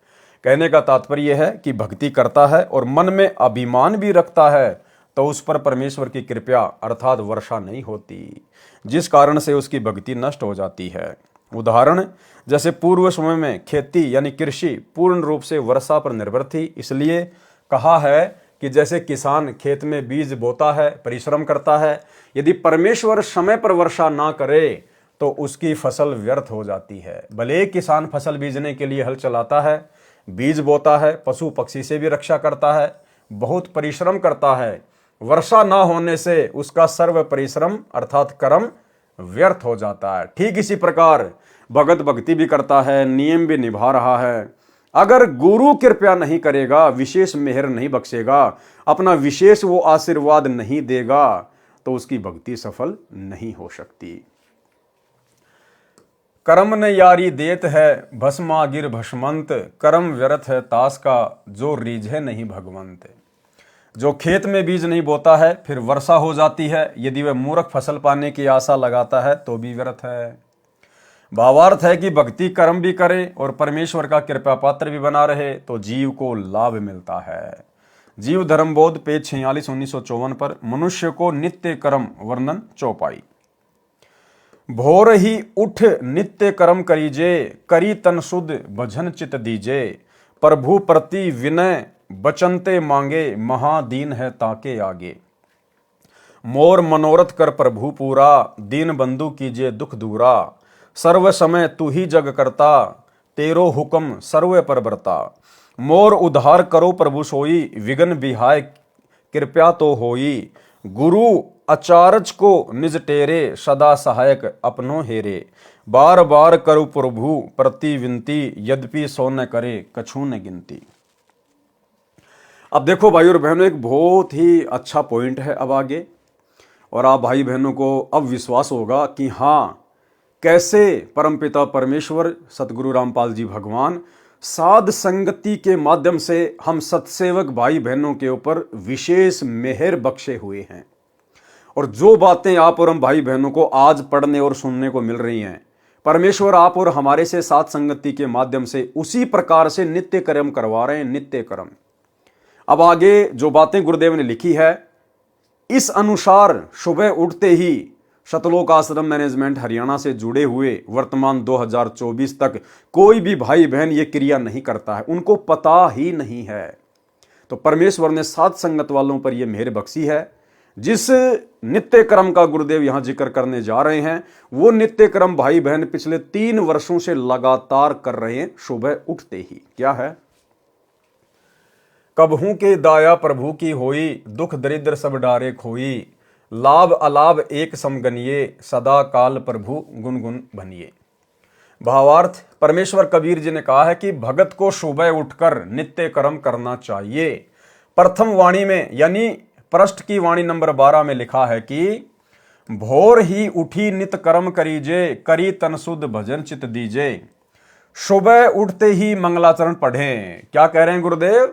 कहने का तात्पर्य है कि भक्ति करता है और मन में अभिमान भी रखता है तो उस पर परमेश्वर की कृपा अर्थात वर्षा नहीं होती, जिस कारण से उसकी भक्ति नष्ट हो जाती है। उदाहरण, जैसे पूर्व समय में खेती यानी कृषि पूर्ण रूप से वर्षा पर निर्भर थी, इसलिए कहा है कि जैसे किसान खेत में बीज बोता है, परिश्रम करता है, यदि परमेश्वर समय पर वर्षा ना करे तो उसकी फसल व्यर्थ हो जाती है। भले किसान फसल बीजने के लिए हल चलाता है, बीज बोता है, पशु पक्षी से भी रक्षा करता है, बहुत परिश्रम करता है, वर्षा ना होने से उसका सर्व परिश्रम अर्थात कर्म व्यर्थ हो जाता है। ठीक इसी प्रकार भगत भक्ति भी करता है, नियम भी निभा रहा है, अगर गुरु कृपया नहीं करेगा, विशेष मेहर नहीं बख्शेगा, अपना विशेष वो आशीर्वाद नहीं देगा तो उसकी भक्ति सफल नहीं हो सकती। कर्म न यारी देत है भस्मा गिर भस्मंत, कर्म व्यर्थ है तास का जो रीझे नहीं भगवंत। जो खेत में बीज नहीं बोता है फिर वर्षा हो जाती है, यदि वह मूर्ख फसल पाने की आशा लगाता है तो भी व्यर्थ है। भावार्थ है कि भक्ति कर्म भी करे और परमेश्वर का कृपा पात्र भी बना रहे तो जीव को लाभ मिलता है। जीव धर्मबोध पेज 46 1954 पर मनुष्य को नित्य कर्म वर्णन चौपाई। भोर ही उठ नित्य कर्म करीजे, करी तन शुद्ध भजन चित दीजे। प्रभु प्रति विनय बचनते मांगे, महादीन है ताके आगे। मोर मनोरथ कर प्रभु पूरा, दीन बंधु कीजिए दुख दूरा। सर्व समय तू ही जग करता, तेरो हुक्म सर्व पर बरता। मोर उद्धार करो प्रभु सोई, विघ्न बिहाय कृपया तो होई। गुरु अचारज को निज टेरे, सदा सहायक अपनो हेरे। बार बार करो प्रभु प्रति विनती, यद्यपि सो न करे कछु न गिनती। अब देखो भाई और बहनों, एक बहुत ही अच्छा पॉइंट है अब आगे, और आप भाई बहनों को अब विश्वास होगा कि हाँ, कैसे परमपिता परमेश्वर सतगुरु रामपाल जी भगवान साध संगति के माध्यम से हम सत्सेवक भाई बहनों के ऊपर विशेष मेहर बख्शे हुए हैं। और जो बातें आप और हम भाई बहनों को आज पढ़ने और सुनने को मिल रही हैं, परमेश्वर आप और हमारे से साध संगति के माध्यम से उसी प्रकार से नित्य कर्म करवा रहे हैं, नित्य कर्म। अब आगे जो बातें गुरुदेव ने लिखी है, इस अनुसार सुबह उठते ही सतलोक आश्रम मैनेजमेंट हरियाणा से जुड़े हुए वर्तमान 2024 तक कोई भी भाई बहन ये क्रिया नहीं करता है, उनको पता ही नहीं है। तो परमेश्वर ने साध संगत वालों पर यह मेहर बख्शी है। जिस नित्य कर्म का गुरुदेव यहां जिक्र करने जा रहे हैं, वो नित्य कर्म भाई बहन पिछले 3 वर्षों से लगातार कर रहे हैं सुबह उठते ही। क्या है? कबहू के दाया प्रभु की होई, दुख दरिद्र सब डारे खोई। लाभ अलाभ एक समगनिये, सदा काल प्रभु गुनगुन बनिए। भावार्थ, परमेश्वर कबीर जी ने कहा है कि भगत को सुबह उठकर नित्य कर्म करना चाहिए। प्रथम वाणी में यानी पृष्ठ की वाणी नंबर 12 में लिखा है कि भोर ही उठी नित कर्म करीजे, करी तन शुद्ध भजन चित दीजे। सुबह उठते ही मंगलाचरण पढ़ें। क्या कह रहे हैं गुरुदेव?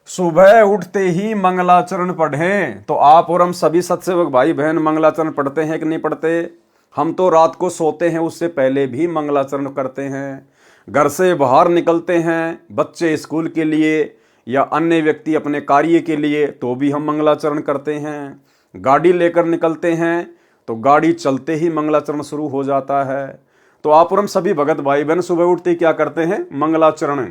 सुबह उठते ही मंगलाचरण पढ़ें। तो आप और हम सभी सत्सेवक भाई बहन मंगलाचरण पढ़ते हैं कि नहीं पढ़ते? हम तो रात को सोते हैं उससे पहले भी मंगलाचरण करते हैं। घर से बाहर निकलते हैं बच्चे स्कूल के लिए या अन्य व्यक्ति अपने कार्य के लिए तो भी हम मंगलाचरण करते हैं। गाड़ी लेकर निकलते हैं तो गाड़ी चलते ही मंगलाचरण शुरू हो जाता है। तो आप और हम सभी भगत भाई बहन सुबह उठते ही क्या करते हैं? मंगलाचरण।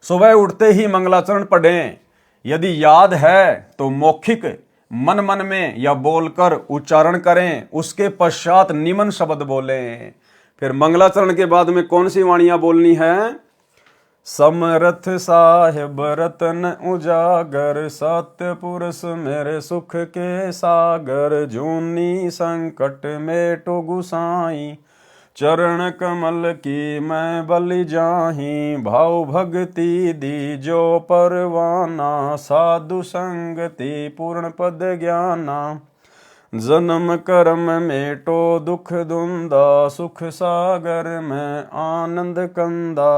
सुबह उठते ही मंगलाचरण पढ़ें। यदि याद है तो मौखिक मन मन में या बोलकर उच्चारण करें, उसके पश्चात निमन शब्द बोलें। फिर मंगलाचरण के बाद में कौन सी वाणियां बोलनी है? समरथ साहिब रतन उजागर, सत्य पुरुष मेरे सुख के सागर, जूनी संकट मेटो गुसाई, चरण कमल की मैं बलि जाही, भाव भक्ति दी जो परवाना, साधु संगति पूर्ण पद ज्ञाना, जन्म कर्म मेटो दुख दुंदा, सुख सागर में आनंद कंदा,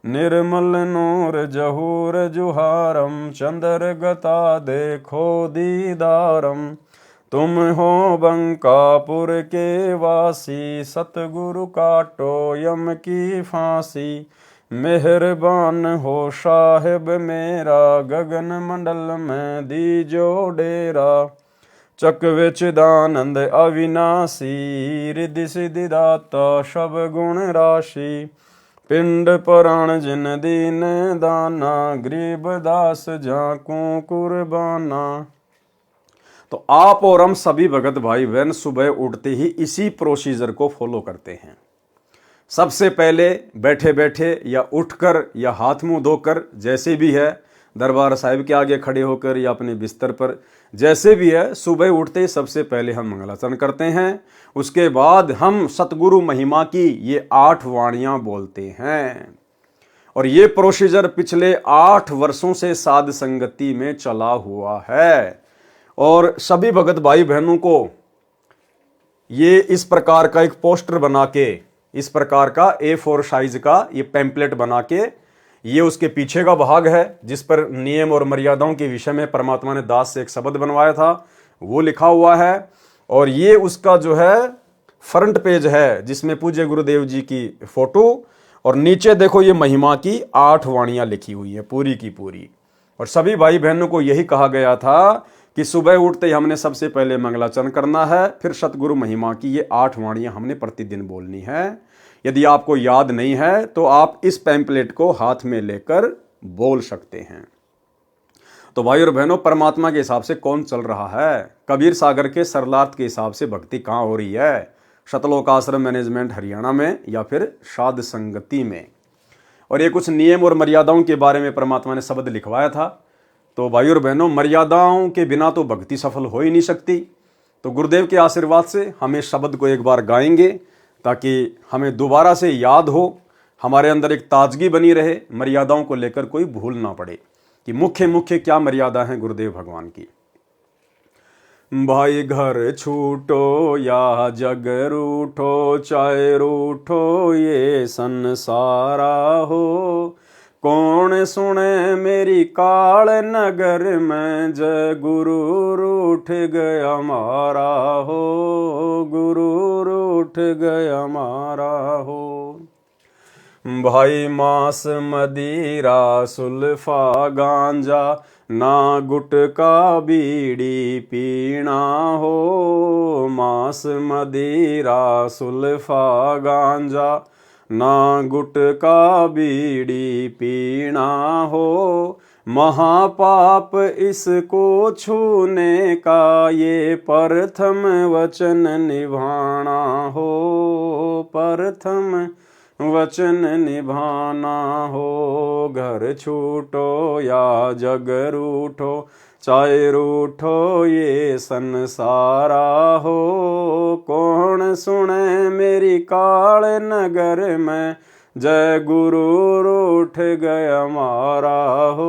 निर्मल नूर जहूर जुहारम, चंद्र गता देखो दीदारम, तुम हो बंकापुर के वासी, सतगुरु काटो यम की फांसी, मेहरबान हो साहिब मेरा, गगन मंडल में दीजो डेरा, चकवे चिदानंद अविनाशी, रिद्धि सिद्धि दाता सब गुण राशि, पिंड पुराण जिन दीन दाना, गरीब दास जाकू कुर्बाना। तो आप और हम सभी भगत भाई बहन सुबह उठते ही इसी प्रोसीजर को फॉलो करते हैं। सबसे पहले बैठे बैठे या उठकर या हाथ मुंह धोकर, जैसे भी है, दरबार साहिब के आगे खड़े होकर या अपने बिस्तर पर, जैसे भी है, सुबह उठते ही सबसे पहले हम मंगलाचरण करते हैं। उसके बाद हम सतगुरु महिमा की ये 8 वाणियां बोलते हैं। और ये प्रोसीजर पिछले 8 वर्षों से साध संगति में चला हुआ है। और सभी भगत भाई बहनों को ये इस प्रकार का एक पोस्टर बना के, इस प्रकार का A4 साइज का ये पैम्पलेट बना के, ये उसके पीछे का भाग है जिस पर नियम और मर्यादाओं के विषय में परमात्मा ने दास से एक शब्द बनवाया था, वो लिखा हुआ है। और ये उसका जो है फ्रंट पेज है जिसमें पूज्य गुरुदेव जी की फोटो, और नीचे देखो ये महिमा की 8 वाणियां लिखी हुई है पूरी की पूरी। और सभी भाई बहनों को यही कहा गया था कि सुबह उठते ही हमने सबसे पहले मंगलाचरण करना है, फिर सतगुरु महिमा की ये 8 वाणियां हमने प्रतिदिन बोलनी है। यदि आपको याद नहीं है तो आप इस पैम्पलेट को हाथ में लेकर बोल सकते हैं। तो भाई और बहनों, परमात्मा के हिसाब से कौन चल रहा है? कबीर सागर के सरलार्थ के हिसाब से भक्ति कहाँ हो रही है? शतलोक आश्रम मैनेजमेंट हरियाणा में या फिर साध संगति में। और ये कुछ नियम और मर्यादाओं के बारे में परमात्मा ने शब्द लिखवाया था। तो भाई और बहनों, मर्यादाओं के बिना तो भक्ति सफल हो ही नहीं सकती। तो गुरुदेव के आशीर्वाद से हम इस शब्द को एक बार गाएंगे ताकि हमें दोबारा से याद हो, हमारे अंदर एक ताजगी बनी रहे, मर्यादाओं को लेकर कोई भूल ना पड़े कि मुख्य मुख्य क्या मर्यादा है गुरुदेव भगवान की। भाई घर छूटो या जग रूठो, चाहे रूठो ये संसारा हो, कौन सुने मेरी काल नगर में, जय गुरु रूठ गया मारा हो, गुरु रूठ गया मारा हो। भाई मांस मदिरा सुल्फा गांजा, ना गुटका बीड़ी पीना हो, मांस मदिरा सुल्फा गांजा, ना गुटका बीड़ी पीना हो, महापाप इसको छूने का, ये प्रथम वचन निभाना हो, प्रथम वचन निभाना हो। घर छूटो या जग रूठो, चाहे रूठो ये संसारा हो। कौन सुने मेरी काल नगर में, जय गुरु रूठ गया मारा हो,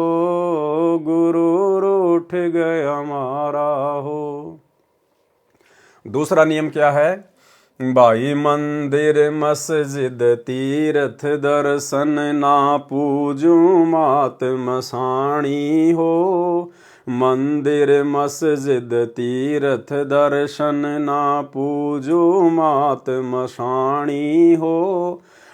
गुरु रूठ गया मारा हो। दूसरा नियम क्या है? भाई मंदिर मस्जिद तीर्थ दर्शन ना पूजू मात मसाणी हो। मंदिर मस्जिद तीर्थ दर्शन ना पूजू मात मसाणी हो।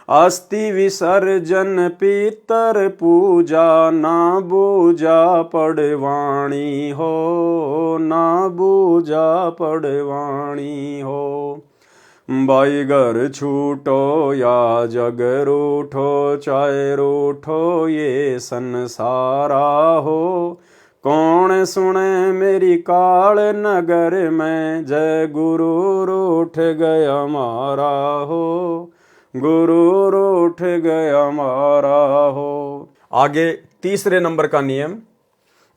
अस्थि विसर्जन पितर पूजा ना बूजा पड़वाणी हो, ना बूजा पड़वाणी हो। भाई घर छूटो या जग रूठो, चाहे रूठो ये संसारा हो। कौन सुने मेरी काल नगर में, जय गुरु रूठ गया मारा हो, गुरु रूठ गया मारा हो। आगे तीसरे नंबर का नियम,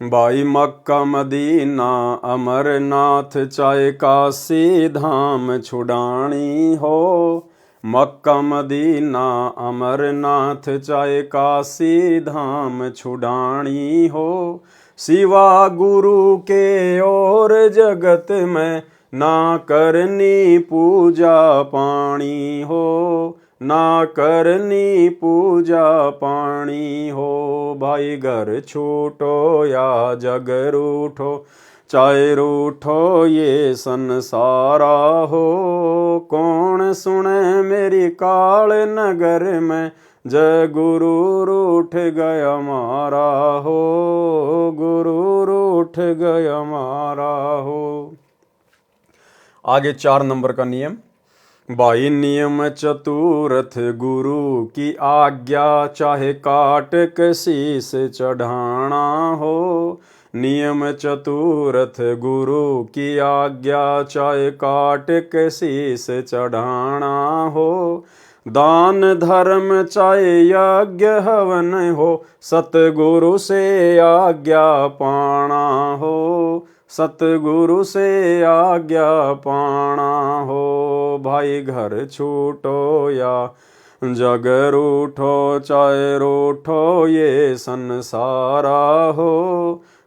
भाई मक्का मदीना अमरनाथ चाहे काशी धाम छुड़ानी हो। मक्का मदीना अमरनाथ चाहे काशी धाम छुड़ानी हो। सिवा गुरु के और जगत में ना करनी पूजा पानी हो, ना करनी पूजा पानी हो। भाई घर छूटो या जग रूठो, चाहे रूठो ये संसारा हो। कौन सुने मेरी काल नगर में, जय गुरु रूठ गया मारा हो, गुरु रूठ गया मारा हो। आगे 4 नंबर का नियम, भाई नियम चतुर्थ गुरु की आज्ञा चाहे काट के शीस चढ़ाना हो। नियम चतुर्थ गुरु की आज्ञा चाहे काट के शीस चढ़ाना हो। दान धर्म चाहे यज्ञ हवन हो, सतगुरु से आज्ञा पाना हो, सतगुरु से आज्ञा पाना हो। भाई घर छूटो या जग रूठो, चाहे रूठो ये संसारा हो।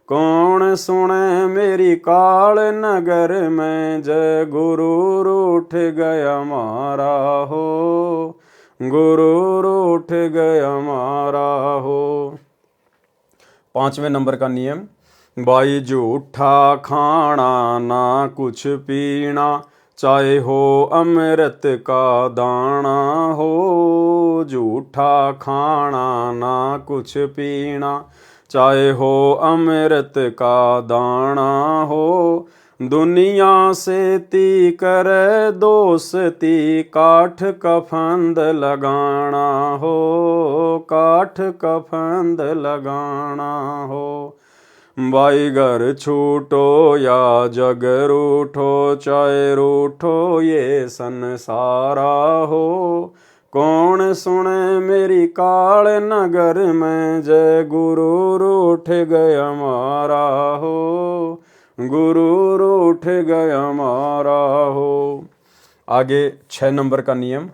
कौन सुने मेरी काल नगर में, जय गुरु रूठ गया मारा हो, गुरु रूठ गया मारा हो। 5वें नंबर का नियम, भाई झूठा खाना ना कुछ पीना चाहे हो अमृत का दाना हो। झूठा खाना ना कुछ पीना चाहे हो अमृत का दाना हो। दुनिया से ती करे दोस्ती, काठ का फंद लगाना हो, काठ का फंद लगाना हो। भाई घर छूटो या जग रूठो, चाहे रूठो ये संसारा हो। कौन सुने मेरी काल नगर में, जय गुरु रूठ गया मारा हो, गुरु रूठ गया मारा हो। आगे 6 नंबर का नियम,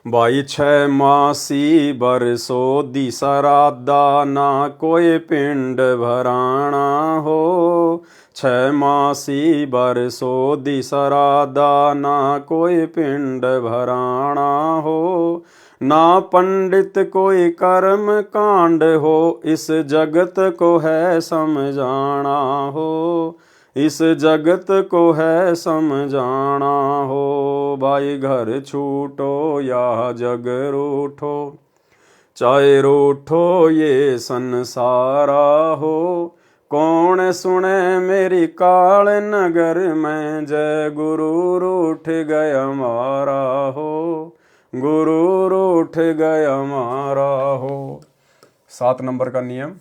भाई 6 मासी बरसो दी सरादा ना कोई पिंड भराना हो। 6 मासी बरसो दी सरादा ना कोई पिंड भराना हो। ना पंडित कोई कर्म कांड हो, इस जगत को है समझाना हो, इस जगत को है समझाना हो। भाई घर छूटो या जग रूठो, चाहे रूठो ये संसारा हो। कौन सुने मेरी काल नगर में, जय गुरु रूठ गया मारा हो, गुरु रूठ गया मारा हो। 7 नंबर का नियम,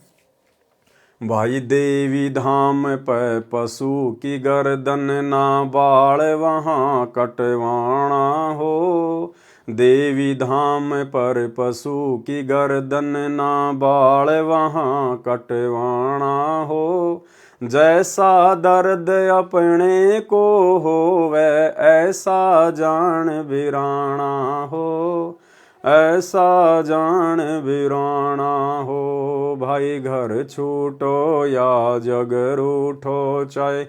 भाई देवी धाम पे पशु की गर्दन ना बाल वहाँ कटवाना हो। देवी धाम पर पशु की गर्दन ना बाल वहाँ कटवाना हो। जैसा दर्द अपने को होवे ऐसा जान बिराना हो, ऐसा जान बिराना हो। भाई घर छूटो या जग रूठो, चाहे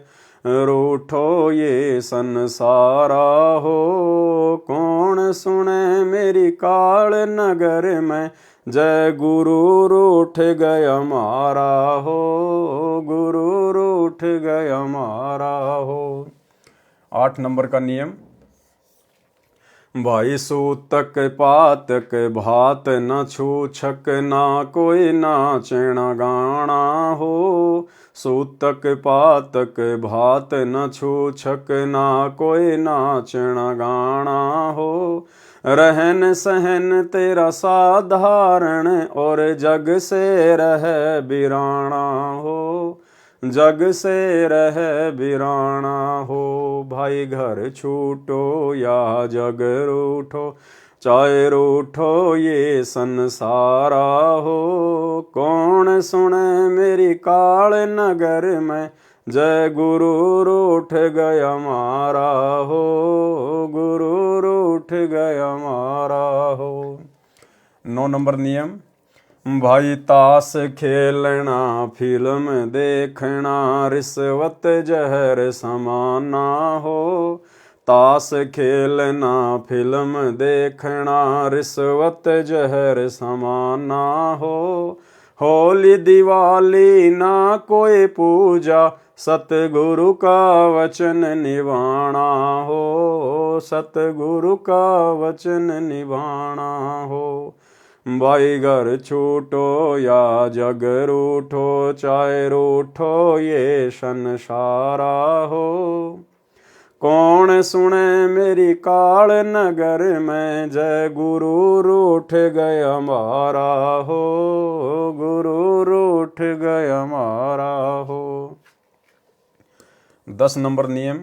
रूठो ये संसारा हो। कौन सुने मेरी काल नगर में, जय गुरु रूठ गया मारा हो, गुरु रूठ गया मारा हो। 8 नंबर का नियम, भाई सूतक पातक भात न छूछक, ना कोई नाचण गाना हो। सूतक पातक भात न छूछक, ना कोई नाचण गाना हो। रहन सहन तेरा साधारण, और जग से रह बिराना हो, जग से रह बिराना हो। भाई घर छूटो या जग रूठो, चाहे रूठो ये संसारा हो। कौन सुने मेरी काल नगर में, जय गुरु रूठ गया मारा हो, गुरु रूठ गया मारा हो। 9 नंबर नियम, भाई ताश खेलना फिल्म देखना, रिश्वत जहर समाना हो। ताश खेलना फिल्म देखना, रिश्वत जहर समाना हो। होली दिवाली ना कोई पूजा, सतगुरु का वचन निभाना हो, सतगुरु का वचन निभाना हो। भाई घर छूटो या जग रूठो, चाहे रूठो ये संसारा हो। कौन सुने मेरी काल नगर में, जय गुरु रूठ गया मारा हो, गुरु रूठ गया मारा हो। 10 नंबर नियम,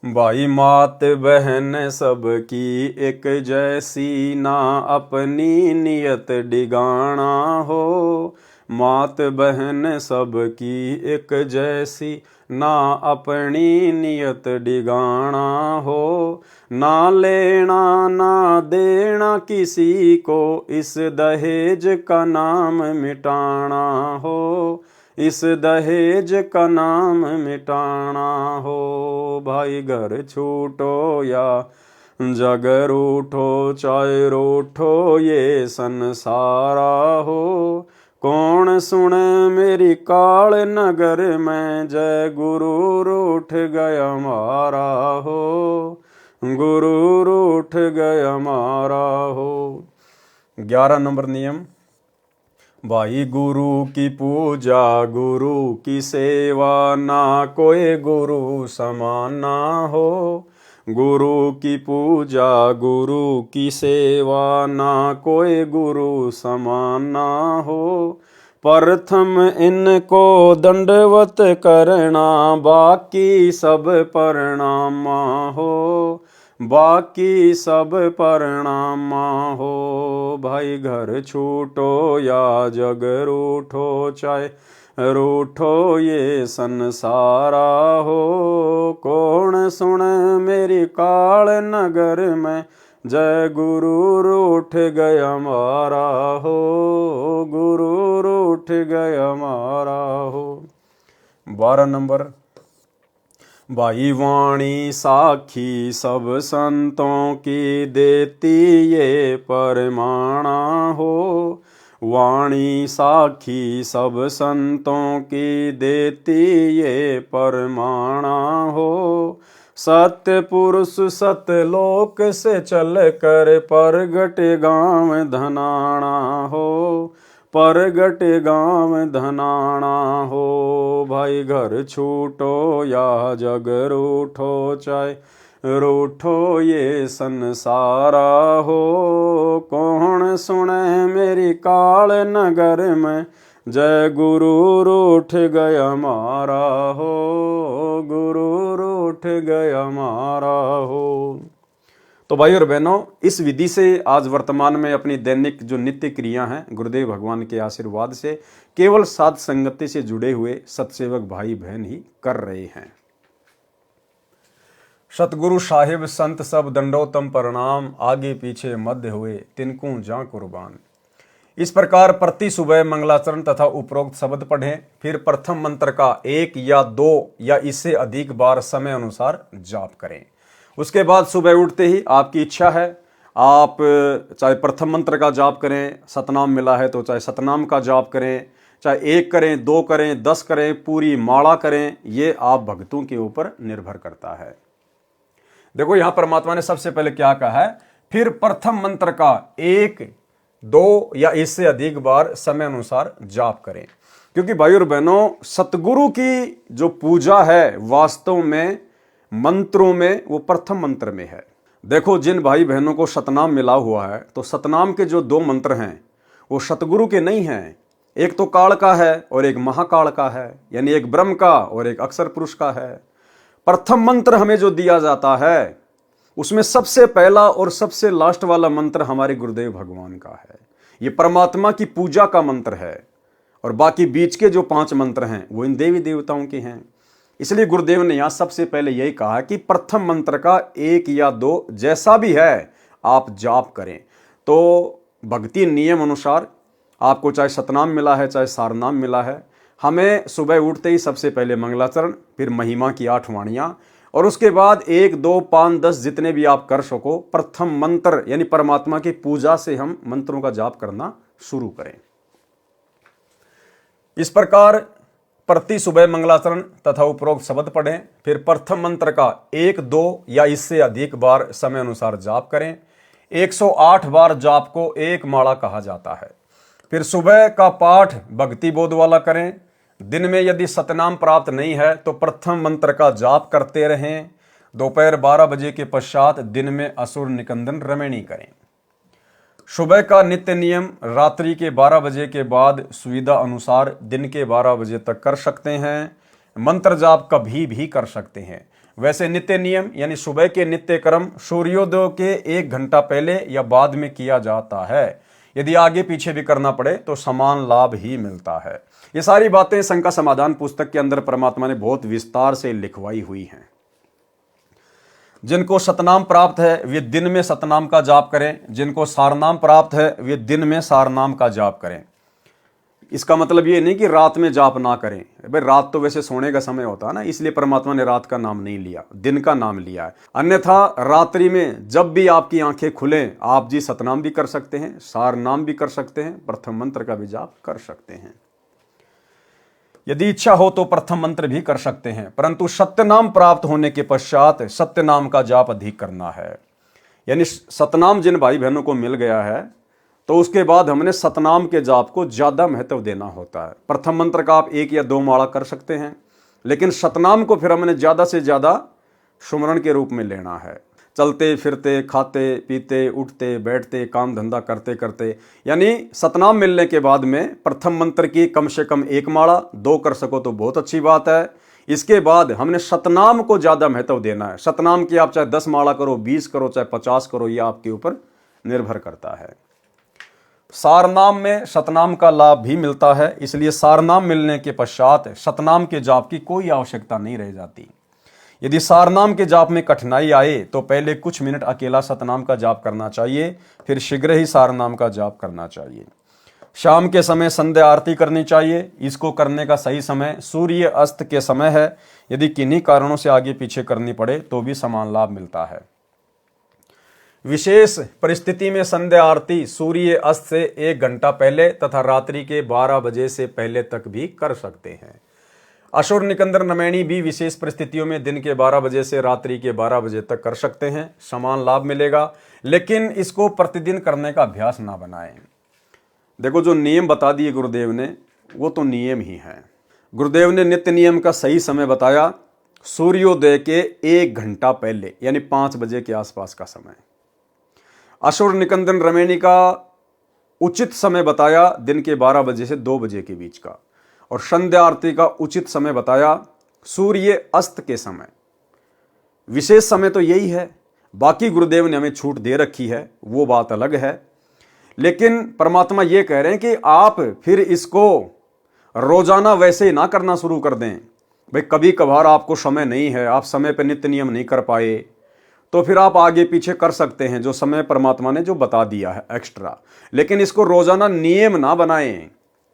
भाई मात बहन सबकी एक जैसी, ना अपनी नियत डिगाना हो। मात बहन सबकी एक जैसी, ना अपनी नियत डिगाना हो। ना लेना ना देना किसी को, इस दहेज का नाम मिटाना हो, इस दहेज का नाम मिटाना हो। भाई घर छूटो या जग रूठो, चाहे रूठो ये संसारा हो। कौन सुने मेरी काल नगर में, जय गुरु रूठ गया मारा हो, गुरु रूठ गया मारा हो। 11 नंबर नियम, भाई गुरु की पूजा गुरु की सेवा, ना कोई गुरु समाना हो। गुरु की पूजा गुरु की सेवा, ना कोई गुरु समाना हो। प्रथम इनको दंडवत करना, बाकी सब प्रणामा हो, बाकी सब प्रणामा हो। भाई घर छूटो या जग रूठो, चाहे रूठो ये संसारा हो। कौन सुने मेरी काल नगर में, जय गुरु रूठ गया मारा हो, गुरु रूठ गया मारा हो। 12 नंबर, भाई वाणी साखी सब संतों की, देती ये परमाणा हो। वाणी साखी सब संतों की, देती ये परमाणा हो। सत्य पुरुष सतलोक से चल कर, परगट गाँव धनाना हो, परगट गाँव धनाना हो। भाई घर छूटो या जग रूठो, चाहे रूठो ये संसारा हो। कौन सुने मेरी काल नगर में, जय गुरु रूठ गया मारा हो, गुरु रूठ गया मारा हो। तो भाई और बहनों, इस विधि से आज वर्तमान में अपनी दैनिक जो नित्य क्रिया हैं गुरुदेव भगवान के आशीर्वाद से केवल साध संगति से जुड़े हुए सत्सेवक भाई बहन ही कर रहे हैं। सतगुरु साहिब संत सब दंडोतम प्रणाम, आगे पीछे मध्य हुए तिनको जा कुर्बान। इस प्रकार प्रति सुबह मंगलाचरण तथा उपरोक्त शब्द पढ़ें, फिर प्रथम मंत्र का 1 या 2 या इससे अधिक बार समय अनुसार जाप करें। उसके बाद सुबह उठते ही आपकी इच्छा है, आप चाहे प्रथम मंत्र का जाप करें, सतनाम मिला है तो चाहे सतनाम का जाप करें, चाहे 1 करें, 2 करें, 10 करें, पूरी माला करें, ये आप भक्तों के ऊपर निर्भर करता है। देखो यहां परमात्मा ने सबसे पहले क्या कहा है, फिर प्रथम मंत्र का 1, 2 या इससे अधिक बार समय अनुसार जाप करें। क्योंकि भाई और बहनों, सतगुरु की जो पूजा है वास्तव में मंत्रों में वो प्रथम मंत्र में है। देखो जिन भाई बहनों को सतनाम मिला हुआ है तो सतनाम के जो 2 मंत्र हैं वो सतगुरु के नहीं हैं। एक तो काल का है और एक महाकाल का है, यानी एक ब्रह्म का और एक अक्षर पुरुष का है। प्रथम मंत्र हमें जो दिया जाता है उसमें सबसे पहला और सबसे लास्ट वाला मंत्र हमारे गुरुदेव भगवान का है। ये परमात्मा की पूजा का मंत्र है और बाकी बीच के जो 5 मंत्र हैं वो इन देवी देवताओं के हैं। इसलिए गुरुदेव ने यहां सबसे पहले यही कहा कि प्रथम मंत्र का 1 या 2 जैसा भी है आप जाप करें। तो भक्ति नियम अनुसार आपको चाहे सतनाम मिला है चाहे सारनाम मिला है, हमें सुबह उठते ही सबसे पहले मंगलाचरण, फिर महिमा की 8 वाणियां और उसके बाद 1, 2, 5, 10 जितने भी आप कर सको प्रथम मंत्र यानी परमात्मा की पूजा से हम मंत्रों का जाप करना शुरू करें। इस प्रकार प्रति सुबह मंगलाचरण तथा उपरोक्त शब्द पढ़ें, फिर प्रथम मंत्र का 1, 2 या इससे अधिक बार समय अनुसार जाप करें। 108 बार जाप को एक माला कहा जाता है। फिर सुबह का पाठ भक्ति बोध वाला करें। दिन में यदि सतनाम प्राप्त नहीं है तो प्रथम मंत्र का जाप करते रहें। दोपहर 12 बजे के पश्चात दिन में असुर निकंदन रमेणी करें। सुबह का नित्य नियम रात्रि के 12 बजे के बाद सुविधा अनुसार दिन के 12 बजे तक कर सकते हैं। मंत्र जाप कभी भी कर सकते हैं। वैसे नित्य नियम यानी सुबह के नित्य कर्म सूर्योदय के 1 घंटा पहले या बाद में किया जाता है। यदि आगे पीछे भी करना पड़े तो समान लाभ ही मिलता है। ये सारी बातें शंका समाधान पुस्तक के अंदर परमात्मा ने बहुत विस्तार से लिखवाई हुई हैं। जिनको सतनाम प्राप्त है वे दिन में सतनाम का जाप करें, जिनको सारनाम प्राप्त है वे दिन में सारनाम का जाप करें। इसका मतलब ये नहीं कि रात में जाप ना करें। भाई रात तो वैसे सोने का समय होता है ना, इसलिए परमात्मा ने रात का नाम नहीं लिया, दिन का नाम लिया है। अन्यथा रात्रि में जब भी आपकी आंखें खुलें आप जी सतनाम भी कर सकते हैं, सारनाम भी कर सकते हैं, प्रथम मंत्र का भी जाप कर सकते हैं। यदि इच्छा हो तो प्रथम मंत्र भी कर सकते हैं, परंतु सत्यनाम प्राप्त होने के पश्चात सत्यनाम का जाप अधिक करना है। यानी सतनाम जिन भाई बहनों को मिल गया है तो उसके बाद हमने सतनाम के जाप को ज्यादा महत्व देना होता है। प्रथम मंत्र का आप 1 या 2 माला कर सकते हैं, लेकिन सतनाम को फिर हमने ज्यादा से ज्यादा सुमरण के रूप में लेना है। चलते फिरते, खाते पीते, उठते बैठते, काम धंधा करते करते, यानी सतनाम मिलने के बाद में प्रथम मंत्र की कम से कम 1 माला, 2 कर सको तो बहुत अच्छी बात है। इसके बाद हमने सतनाम को ज्यादा महत्व देना है। सतनाम की आप चाहे 10 माला करो, 20 करो, चाहे 50 करो, यह आपके ऊपर निर्भर करता है। सारनाम में सतनाम का लाभ भी मिलता है, इसलिए सारनाम मिलने के पश्चात सतनाम के जाप की कोई आवश्यकता नहीं रह जाती। यदि सारनाम के जाप में कठिनाई आए तो पहले कुछ मिनट अकेला सतनाम का जाप करना चाहिए, फिर शीघ्र ही सारनाम का जाप करना चाहिए। शाम के समय संध्या आरती करनी चाहिए। इसको करने का सही समय सूर्य अस्त के समय है। यदि किन्हीं कारणों से आगे पीछे करनी पड़े तो भी समान लाभ मिलता है। विशेष परिस्थिति में संध्या आरती सूर्य अस्त से 1 घंटा पहले तथा रात्रि के 12 बजे से पहले तक भी कर सकते हैं। असुर निकंदन रमैणी भी विशेष परिस्थितियों में दिन के 12 बजे से रात्रि के 12 बजे तक कर सकते हैं, समान लाभ मिलेगा। लेकिन इसको प्रतिदिन करने का अभ्यास ना बनाएं। देखो जो नियम बता दिए गुरुदेव ने वो तो नियम ही है। गुरुदेव ने नित्य नियम का सही समय बताया, सूर्योदय के 1 घंटा पहले यानी 5 बजे के आसपास का समय। असुर निकंदन रमैणी का उचित समय बताया दिन के 12 बजे से 2 बजे के बीच का, और संध्या आरती का उचित समय बताया सूर्य अस्त के समय। विशेष समय तो यही है। बाकी गुरुदेव ने हमें छूट दे रखी है, वो बात अलग है। लेकिन परमात्मा ये कह रहे हैं कि आप फिर इसको रोजाना वैसे ही ना करना शुरू कर दें। भाई कभी कभार आपको समय नहीं है, आप समय पर नित्य नियम नहीं कर पाए, तो फिर आप आगे पीछे कर सकते हैं जो समय परमात्मा ने जो बता दिया है एक्स्ट्रा। लेकिन इसको रोजाना नियम ना बनाएं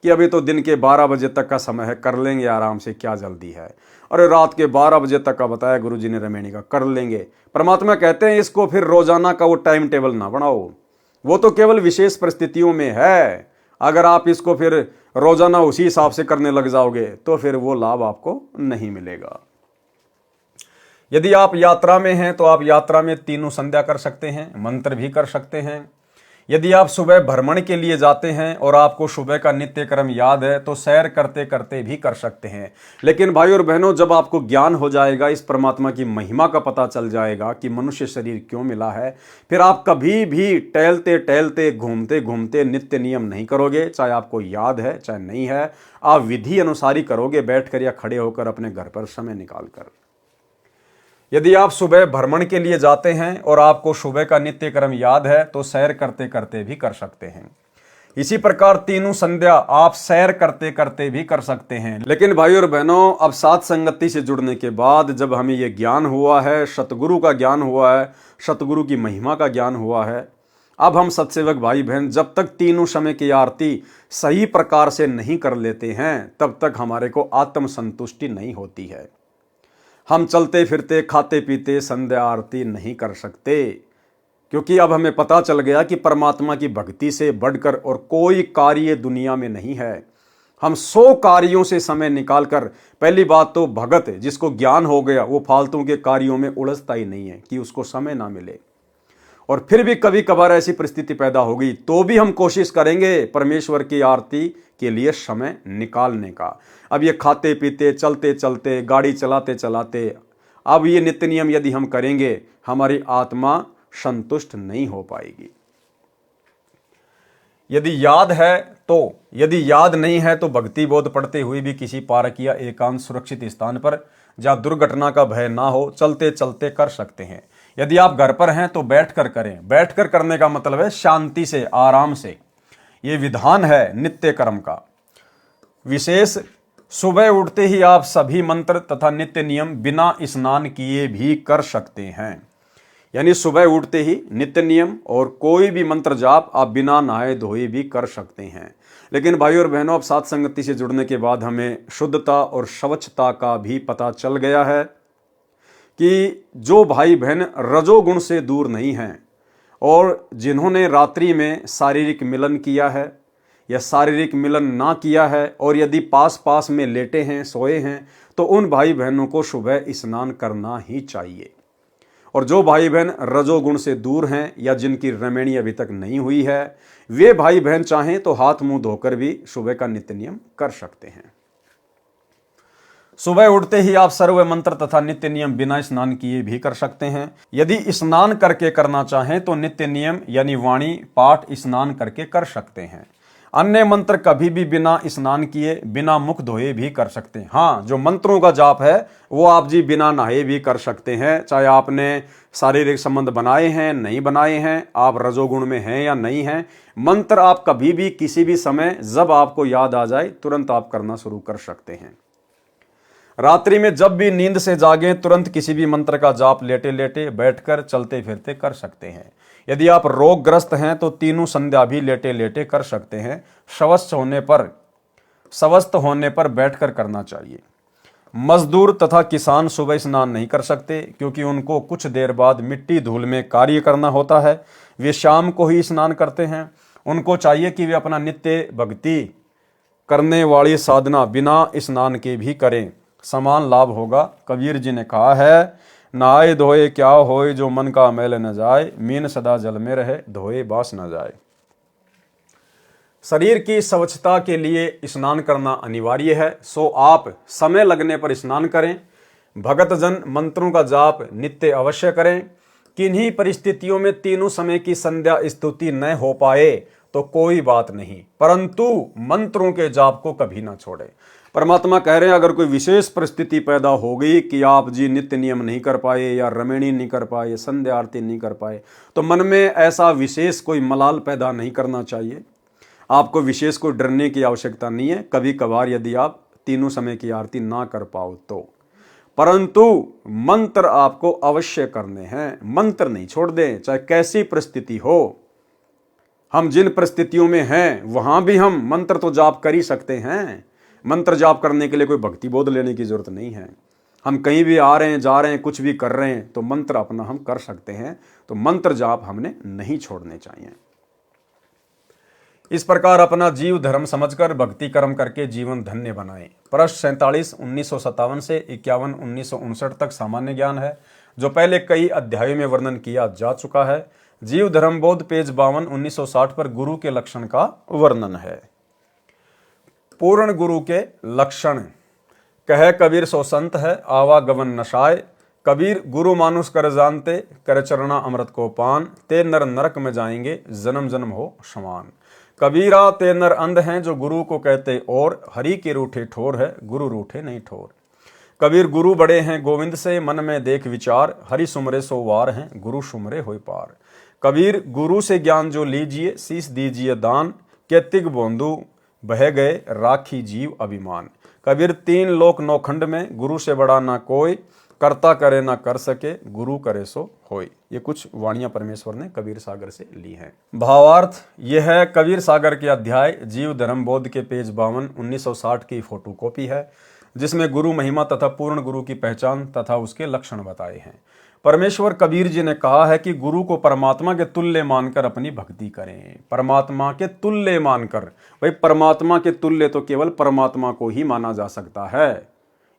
कि अभी तो दिन के 12 बजे तक का समय है, कर लेंगे आराम से, क्या जल्दी है। अरे रात के 12 बजे तक का बताया गुरुजी ने रमेणी का, कर लेंगे। परमात्मा कहते हैं इसको फिर रोजाना का वो टाइम टेबल ना बनाओ, वो तो केवल विशेष परिस्थितियों में है। अगर आप इसको फिर रोजाना उसी हिसाब से करने लग जाओगे तो फिर वो लाभ आपको नहीं मिलेगा। यदि आप यात्रा में हैं तो आप यात्रा में तीनों संध्या कर सकते हैं, मंत्र भी कर सकते हैं। यदि आप सुबह भ्रमण के लिए जाते हैं और आपको सुबह का नित्य कर्म याद है तो सैर करते करते भी कर सकते हैं। लेकिन भाई और बहनों, जब आपको ज्ञान हो जाएगा, इस परमात्मा की महिमा का पता चल जाएगा कि मनुष्य शरीर क्यों मिला है, फिर आप कभी भी टहलते टहलते घूमते घूमते नित्य नियम नहीं करोगे। चाहे आपको याद है चाहे नहीं है, आप विधि अनुसार ही करोगे, बैठकर या खड़े होकर अपने घर पर समय निकालकर। यदि आप सुबह भ्रमण के लिए जाते हैं और आपको सुबह का नित्य कर्म याद है तो सैर करते करते भी कर सकते हैं। इसी प्रकार तीनों संध्या आप सैर करते करते भी कर सकते हैं। लेकिन भाई और बहनों, अब साथ संगति से जुड़ने के बाद जब हमें यह ज्ञान हुआ है, सतगुरु का ज्ञान हुआ है, सतगुरु की महिमा का ज्ञान हुआ है, अब हम सत्सेवक भाई बहन जब तक तीनों समय की आरती सही प्रकार से नहीं कर लेते हैं तब तक हमारे को आत्म संतुष्टि नहीं होती है। हम चलते फिरते खाते पीते संध्या आरती नहीं कर सकते, क्योंकि अब हमें पता चल गया कि परमात्मा की भक्ति से बढ़कर और कोई कार्य दुनिया में नहीं है। हम 100 कार्यों से समय निकालकर, पहली बात तो भगत जिसको ज्ञान हो गया वो फालतू के कार्यों में उलझता ही नहीं है कि उसको समय ना मिले। और फिर भी कभी कभार ऐसी परिस्थिति पैदा होगी तो भी हम कोशिश करेंगे परमेश्वर की आरती के लिए समय निकालने का। अब ये खाते पीते, चलते चलते, गाड़ी चलाते चलाते, अब ये नित्य नियम यदि हम करेंगे, हमारी आत्मा संतुष्ट नहीं हो पाएगी। यदि याद है तो, यदि याद नहीं है तो भक्ति बोध पढ़ते हुए भी किसी पार्क या एकांत सुरक्षित स्थान पर जहाँ दुर्घटना का भय ना हो चलते चलते कर सकते हैं। यदि आप घर पर हैं तो बैठकर करें। बैठकर करने का मतलब है शांति से, आराम से। ये विधान है नित्य कर्म का। विशेष सुबह उठते ही आप सभी मंत्र तथा नित्य नियम बिना स्नान किए भी कर सकते हैं। यानी सुबह उठते ही नित्य नियम और कोई भी मंत्र जाप आप बिना नहाए धोए भी कर सकते हैं। लेकिन भाई और बहनों, अब साथ संगति से जुड़ने के बाद हमें शुद्धता और स्वच्छता का भी पता चल गया है कि जो भाई बहन रजोगुण से दूर नहीं हैं और जिन्होंने रात्रि में शारीरिक मिलन किया है या शारीरिक मिलन ना किया है और यदि पास पास में लेटे हैं, सोए हैं, तो उन भाई बहनों को सुबह स्नान करना ही चाहिए। और जो भाई बहन रजोगुण से दूर हैं या जिनकी रमेणी अभी तक नहीं हुई है, वे भाई बहन चाहें तो हाथ मुंह धोकर भी सुबह का नित्य नियम कर सकते हैं। सुबह उठते ही आप सर्व मंत्र तथा नित्य नियम बिना स्नान किए भी कर सकते हैं। यदि स्नान करके करना चाहें तो नित्य नियम यानी वाणी पाठ स्नान करके कर सकते हैं। अन्य मंत्र कभी भी बिना स्नान किए, बिना मुख धोए भी कर सकते हैं। हाँ, जो मंत्रों का जाप है वो आप जी बिना नहाए भी कर सकते हैं। चाहे आपने शारीरिक संबंध बनाए हैं नहीं बनाए हैं, आप रजोगुण में हैं या नहीं हैं, मंत्र आप कभी भी किसी भी समय जब आपको याद आ जाए तुरंत आप करना शुरू कर सकते हैं। रात्रि में जब भी नींद से जागें तुरंत किसी भी मंत्र का जाप लेटे लेटे, बैठकर, चलते फिरते कर सकते हैं। यदि आप रोगग्रस्त हैं तो तीनों संध्या भी लेटे लेटे कर सकते हैं। स्वस्थ होने पर बैठकर करना चाहिए। मजदूर तथा किसान सुबह स्नान नहीं कर सकते क्योंकि उनको कुछ देर बाद मिट्टी धूल में कार्य करना होता है। वे शाम को ही स्नान करते हैं। उनको चाहिए कि वे अपना नित्य भक्ति करने वाली साधना बिना स्नान के भी करें, समान लाभ होगा। कबीर जी ने कहा है, नहाए धोए क्या होए जो मन का मैल न जाए, मीन सदा जल में रहे धोए बास न जाए। शरीर की स्वच्छता के लिए स्नान करना अनिवार्य है, सो आप समय लगने पर स्नान करें। भगतजन मंत्रों का जाप नित्य अवश्य करें। किन्हीं परिस्थितियों में तीनों समय की संध्या स्तुति न हो पाए तो कोई बात नहीं, परंतु मंत्रों के जाप को कभी ना छोड़े। परमात्मा कह रहे हैं अगर कोई विशेष परिस्थिति पैदा हो गई कि आप जी नित्य नियम नहीं कर पाए या रमणी नहीं कर पाए, संध्या आरती नहीं कर पाए, तो मन में ऐसा विशेष कोई मलाल पैदा नहीं करना चाहिए। आपको विशेष कोई डरने की आवश्यकता नहीं है। कभी कभार यदि आप तीनों समय की आरती ना कर पाओ तो, परंतु मंत्र आपको अवश्य करने हैं। मंत्र नहीं छोड़ दें, चाहे कैसी परिस्थिति हो। हम जिन परिस्थितियों में हैं वहां भी हम मंत्र तो जाप कर ही सकते हैं। मंत्र जाप करने के लिए कोई भक्ति बोध लेने की जरूरत नहीं है। हम कहीं भी आ रहे हैं, जा रहे हैं, कुछ भी कर रहे हैं तो मंत्र अपना हम कर सकते हैं। तो मंत्र जाप हमने नहीं छोड़ने चाहिए। इस प्रकार अपना जीव धर्म समझकर भक्ति कर्म करके जीवन धन्य बनाएं। प्रश्न 47 1957 से 51 1959 तक सामान्य ज्ञान है, जो पहले कई अध्यायों में वर्णन किया जा चुका है। जीव धर्म बोध पेज 52 1960 पर गुरु के लक्षण का वर्णन है। पूर्ण गुरु के लक्षण। कह कबीर सो संत है आवागमन नशाय, कबीर गुरु मानुष कर जानते, कर चरणा अमृत को पान, ते नर नरक में जाएंगे जन्म जन्म हो समान। कबीरा ते नर अंध हैं जो गुरु को कहते, और हरि के रूठे ठोर है गुरु रूठे नहीं ठोर। कबीर गुरु बड़े हैं गोविंद से, मन में देख विचार, हरि सुमरे सो वार हैं गुरु सुमरे होय पार। कबीर गुरु से ज्ञान जो लीजिए, शीश दीजिए दान, के तिग बोंदू बह गए राखी जीव अभिमान। कबीर तीन लोक नौखंड में, गुरु से बड़ा ना कोई, करता करे ना कर सके, गुरु करे सो होय। ये कुछ वाणियां परमेश्वर ने कबीर सागर से ली हैं। भावार्थ यह है कबीर सागर के अध्याय जीव धर्म बोध के पेज 52 1960 की फोटोकॉपी है, जिसमें गुरु महिमा तथा पूर्ण गुरु की पहचान तथा उसके लक्षण बताए हैं। परमेश्वर कबीर जी ने कहा है कि गुरु को परमात्मा के तुल्य मानकर अपनी भक्ति करें। परमात्मा के तुल्य मानकर, भाई परमात्मा के तुल्य तो केवल परमात्मा को ही माना जा सकता है।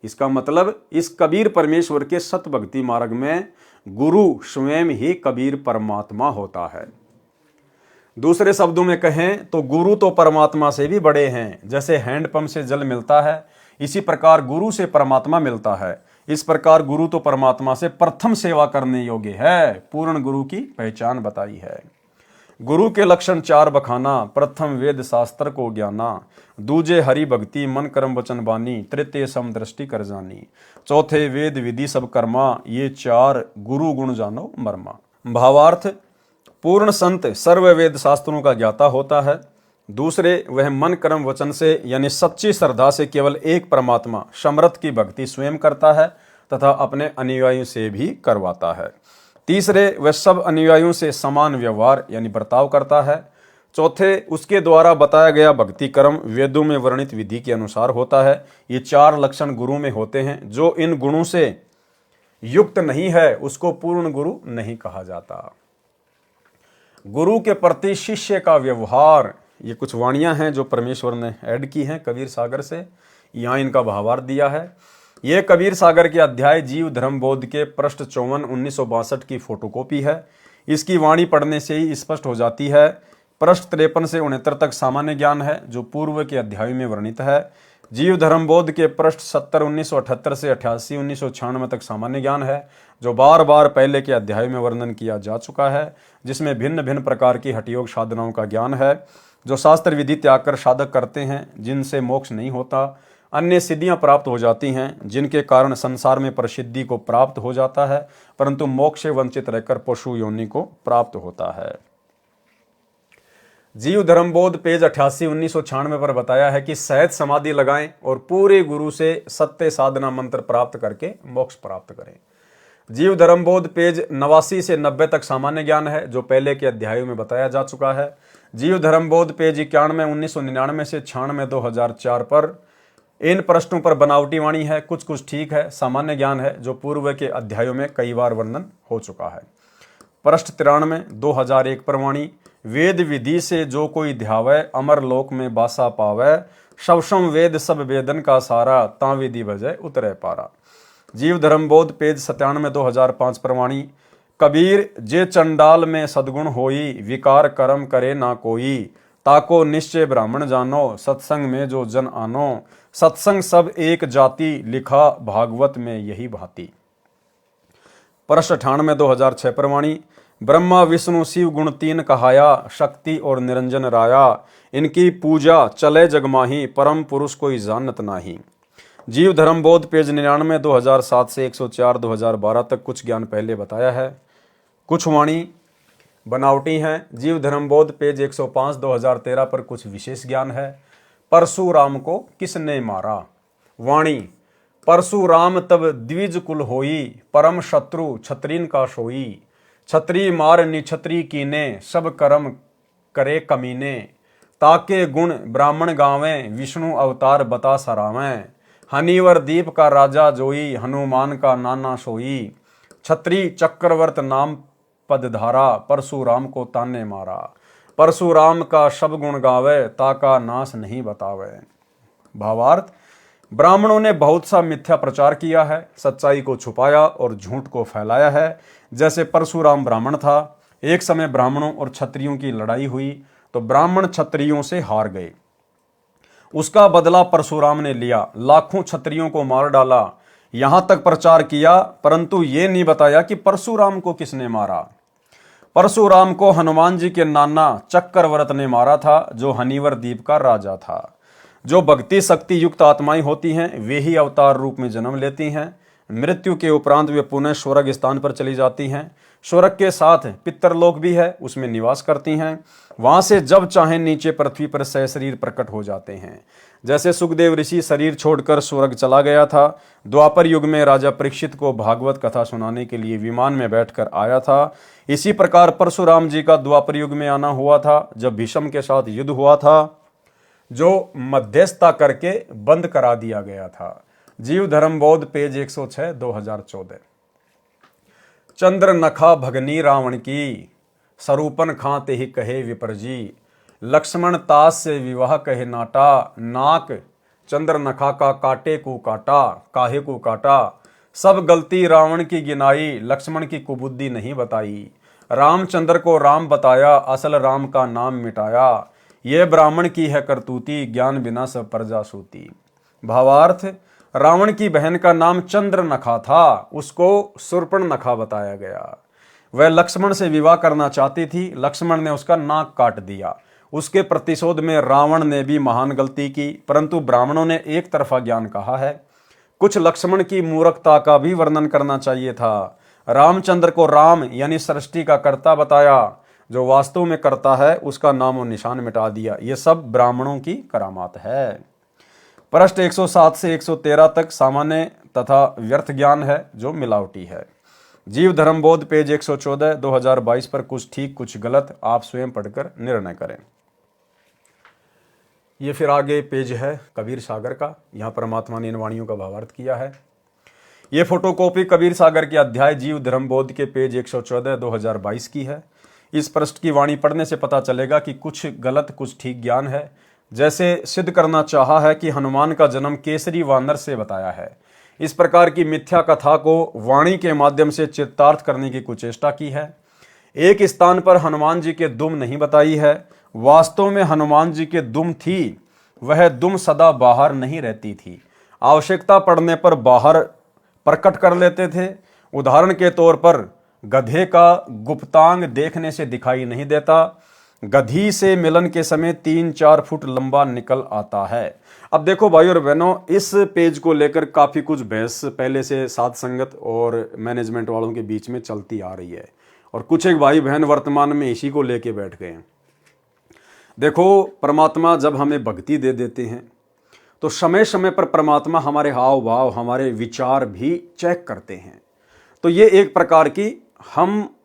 इसका मतलब इस कबीर परमेश्वर के सत भक्ति मार्ग में गुरु स्वयं ही कबीर परमात्मा होता है। दूसरे शब्दों में कहें तो गुरु तो परमात्मा से भी बड़े हैं। जैसे हैंडपंप से जल मिलता है, इसी प्रकार गुरु से परमात्मा मिलता है। इस प्रकार गुरु तो परमात्मा से प्रथम सेवा करने योग्य है। पूर्ण गुरु की पहचान बताई है। गुरु के लक्षण 4 बखाना। प्रथम वेद शास्त्र को ज्ञाना, दूजे हरि भक्ति मन कर्म वचन बानी, तृतीय सम दृष्टि कर जानी, चौथे वेद विधि सब कर्मा, ये 4 गुरु गुण जानो मर्मा। भावार्थ पूर्ण संत सर्व वेद शास्त्रों का ज्ञाता होता है। दूसरे वह मन कर्म वचन से यानी सच्ची श्रद्धा से केवल एक परमात्मा समर्थ की भक्ति स्वयं करता है तथा अपने अनुयायियों से भी करवाता है। तीसरे वह सब अनुयायियों से समान व्यवहार यानी बर्ताव करता है। चौथे उसके द्वारा बताया गया भक्ति कर्म वेदों में वर्णित विधि के अनुसार होता है। ये 4 लक्षण गुरु में होते हैं। जो इन गुणों से युक्त नहीं है उसको पूर्ण गुरु नहीं कहा जाता। गुरु के प्रति शिष्य का व्यवहार, ये कुछ वाणियां हैं जो परमेश्वर ने ऐड की हैं कबीर सागर से। यहाँ इनका भावार्थ दिया है। ये कबीर सागर के अध्याय जीव धर्म बोध के पृष्ठ 54 1962 की फोटोकॉपी है। इसकी वाणी पढ़ने से ही स्पष्ट हो जाती है। पृष्ठ 53 से 69 तक सामान्य ज्ञान है जो पूर्व के अध्याय में वर्णित है। जीव धर्म बोध के पृष्ठ 70 1978 से 88 1996 तक सामान्य ज्ञान है जो बार बार पहले के अध्याय में वर्णन किया जा चुका है, जिसमें भिन्न भिन्न प्रकार की हठयोग साधनाओं का ज्ञान है जो शास्त्र विधि त्याग कर साधक करते हैं, जिनसे मोक्ष नहीं होता। अन्य सिद्धियां प्राप्त हो जाती हैं जिनके कारण संसार में प्रसिद्धि को प्राप्त हो जाता है, परंतु मोक्ष से वंचित रहकर पशु योनि को प्राप्त होता है। जीव धर्म बोध पेज 88 1996 पर बताया है कि सहज समाधि लगाएं और पूरे गुरु से सत्य साधना मंत्र प्राप्त करके मोक्ष प्राप्त करें। जीव धर्म बोध पेज 89 से 90 तक सामान्य ज्ञान है जो पहले के अध्यायों में बताया जा चुका है। जीव धर्म बोध पेज 91 1999 से 96 2004 पर इन प्रश्नों पर बनावटी वाणी है, कुछ कुछ ठीक है। सामान्य ज्ञान है जो पूर्व के अध्यायों में कई बार वर्णन हो चुका है। पृष्ठ 93 2001 पर वाणी, वेद विधि से जो कोई ध्यावै अमर लोक में बासा पावै, शवसम वेद सब वेदन का सारा, ता विधि बजय उतरे पारा। जीव धर्म बोध पेज 97 2005 पर वाणी, कबीर जे चंडाल में सद्गुण होई, विकार कर्म करे ना कोई, ताको निश्चय ब्राह्मण जानो, सत्संग में जो जन आनो, सत्संग सब एक जाति, लिखा भागवत में यही भांति। पृष्ठ 98 2006 पर वाणी, ब्रह्मा विष्णु शिव गुण तीन कहाया, शक्ति और निरंजन राया, इनकी पूजा चले जगमाही, परम पुरुष कोई जानत नाही। जीव धर्म बोध पेज 99, 2007 से 104, 2012 तक कुछ ज्ञान पहले बताया है, कुछ वाणी बनावटी हैं। जीव धर्म बोध पेज 105, 2013 पर कुछ विशेष ज्ञान है। परशुराम को किसने मारा? वाणी, परशुराम तब द्विज कुल होई, परम शत्रु छत्रीन का सोई, छत्री मार निछत्री कीने, सब कर्म करे कमीने, ताके गुण ब्राह्मण गावें, विष्णु अवतार बता सरावें, हनीवर दीप का राजा जोई, हनुमान का नाना सोई, छत्री चक्रवर्त नाम पदधारा, परशुराम को ताने मारा, परशुराम का शब गुण गावे, ताका नाश नहीं बतावे। भावार्थ, ब्राह्मणों ने बहुत सा मिथ्या प्रचार किया है, सच्चाई को छुपाया और झूठ को फैलाया है। जैसे परशुराम ब्राह्मण था, एक समय ब्राह्मणों और क्षत्रियों की लड़ाई हुई तो ब्राह्मण क्षत्रियों से हार गए। उसका बदला परशुराम ने लिया, लाखों क्षत्रियों को मार डाला। यहां तक प्रचार किया, परंतु ये नहीं बताया कि परशुराम को किसने मारा। परशुराम को हनुमान जी के नाना चक्रवर्त ने मारा था, जो हनीवर द्वीप का राजा था। जो भक्ति शक्ति युक्त आत्माएं होती हैं, वे ही अवतार रूप में जन्म लेती हैं। मृत्यु के उपरांत वे पुनः स्वर्ग स्थान पर चली जाती हैं। स्वर्ग के साथ पितरलोक भी है, उसमें निवास करती हैं। वहां से जब चाहे नीचे पृथ्वी पर सहशरीर प्रकट हो जाते हैं। जैसे सुखदेव ऋषि शरीर छोड़कर स्वर्ग चला गया था, द्वापर युग में राजा परीक्षित को भागवत कथा सुनाने के लिए विमान में बैठकर आया था, इसी प्रकार परशुराम जी का द्वापर युग में आना हुआ था, जब भीष्म के साथ युद्ध हुआ था, जो मध्यस्थता करके बंद करा दिया गया था। जीव धर्म बोध पेज 106, 2014। चंद्र नखा भगनी रावण की, सरूपन खां ते ही कहे विपर जी, लक्ष्मण तास से विवाह कहे नाटा, नाक चंद्र नखा का काटे को काटा, काहे को काटा, सब गलती रावण की गिनाई, लक्ष्मण की कुबुद्धि नहीं बताई, रामचंद्र को राम बताया, असल राम का नाम मिटाया, ये ब्राह्मण की है करतूती, ज्ञान बिना सब प्रजा सूती। भावार्थ, रावण की बहन का नाम चंद्र नखा था, उसको सुर्पण नखा बताया गया। वह लक्ष्मण से विवाह करना चाहती थी, लक्ष्मण ने उसका नाक काट दिया। उसके प्रतिशोध में रावण ने भी महान गलती की, परंतु ब्राह्मणों ने एक तरफा ज्ञान कहा है। कुछ लक्ष्मण की मूर्खता का भी वर्णन करना चाहिए था। रामचंद्र को राम यानी सृष्टि का कर्ता बताया, जो वास्तव में करता है उसका नाम और निशान मिटा दिया। ये सब ब्राह्मणों की करामात है। पृष्ठ 107 से 113 तक सामान्य तथा व्यर्थ ज्ञान है, जो मिलावटी है। जीव धर्म बोध पेज 114, 2022 पर कुछ ठीक कुछ गलत, आप स्वयं पढ़कर निर्णय करें। ये फिर आगे पेज है कबीर सागर का, यहाँ परमात्मा ने इन वाणियों का भावार्थ किया है। ये फोटोकॉपी कबीर सागर के अध्याय जीव धर्म बोध के पेज 114, 2022 की है। इस पृष्ठ की वाणी पढ़ने से पता चलेगा कि कुछ गलत कुछ ठीक ज्ञान है। जैसे सिद्ध करना चाहा है कि हनुमान का जन्म केसरी वानर से बताया है, इस प्रकार की मिथ्या कथा को वाणी के माध्यम से चित्तार्थ करने की कुचेष्टा की है। एक स्थान पर हनुमान जी के दुम नहीं बताई है, वास्तव में हनुमान जी के दुम थी, वह दुम सदा बाहर नहीं रहती थी, आवश्यकता पड़ने पर बाहर प्रकट कर लेते थे। उदाहरण के तौर पर गधे का गुप्तांग देखने से दिखाई नहीं देता, गधी से मिलन के समय 3-4 फुट लंबा निकल आता है। अब देखो भाई और बहनों, इस पेज को लेकर काफी कुछ बहस पहले से साध संगत और मैनेजमेंट वालों के बीच में चलती आ रही है, और कुछ एक भाई बहन वर्तमान में इसी को लेके बैठ गए हैं। देखो, परमात्मा जब हमें भक्ति दे देते हैं तो समय समय पर परमात्मा हमारे हाव भाव, हमारे विचार भी चेक करते हैं। तो ये एक प्रकार की हम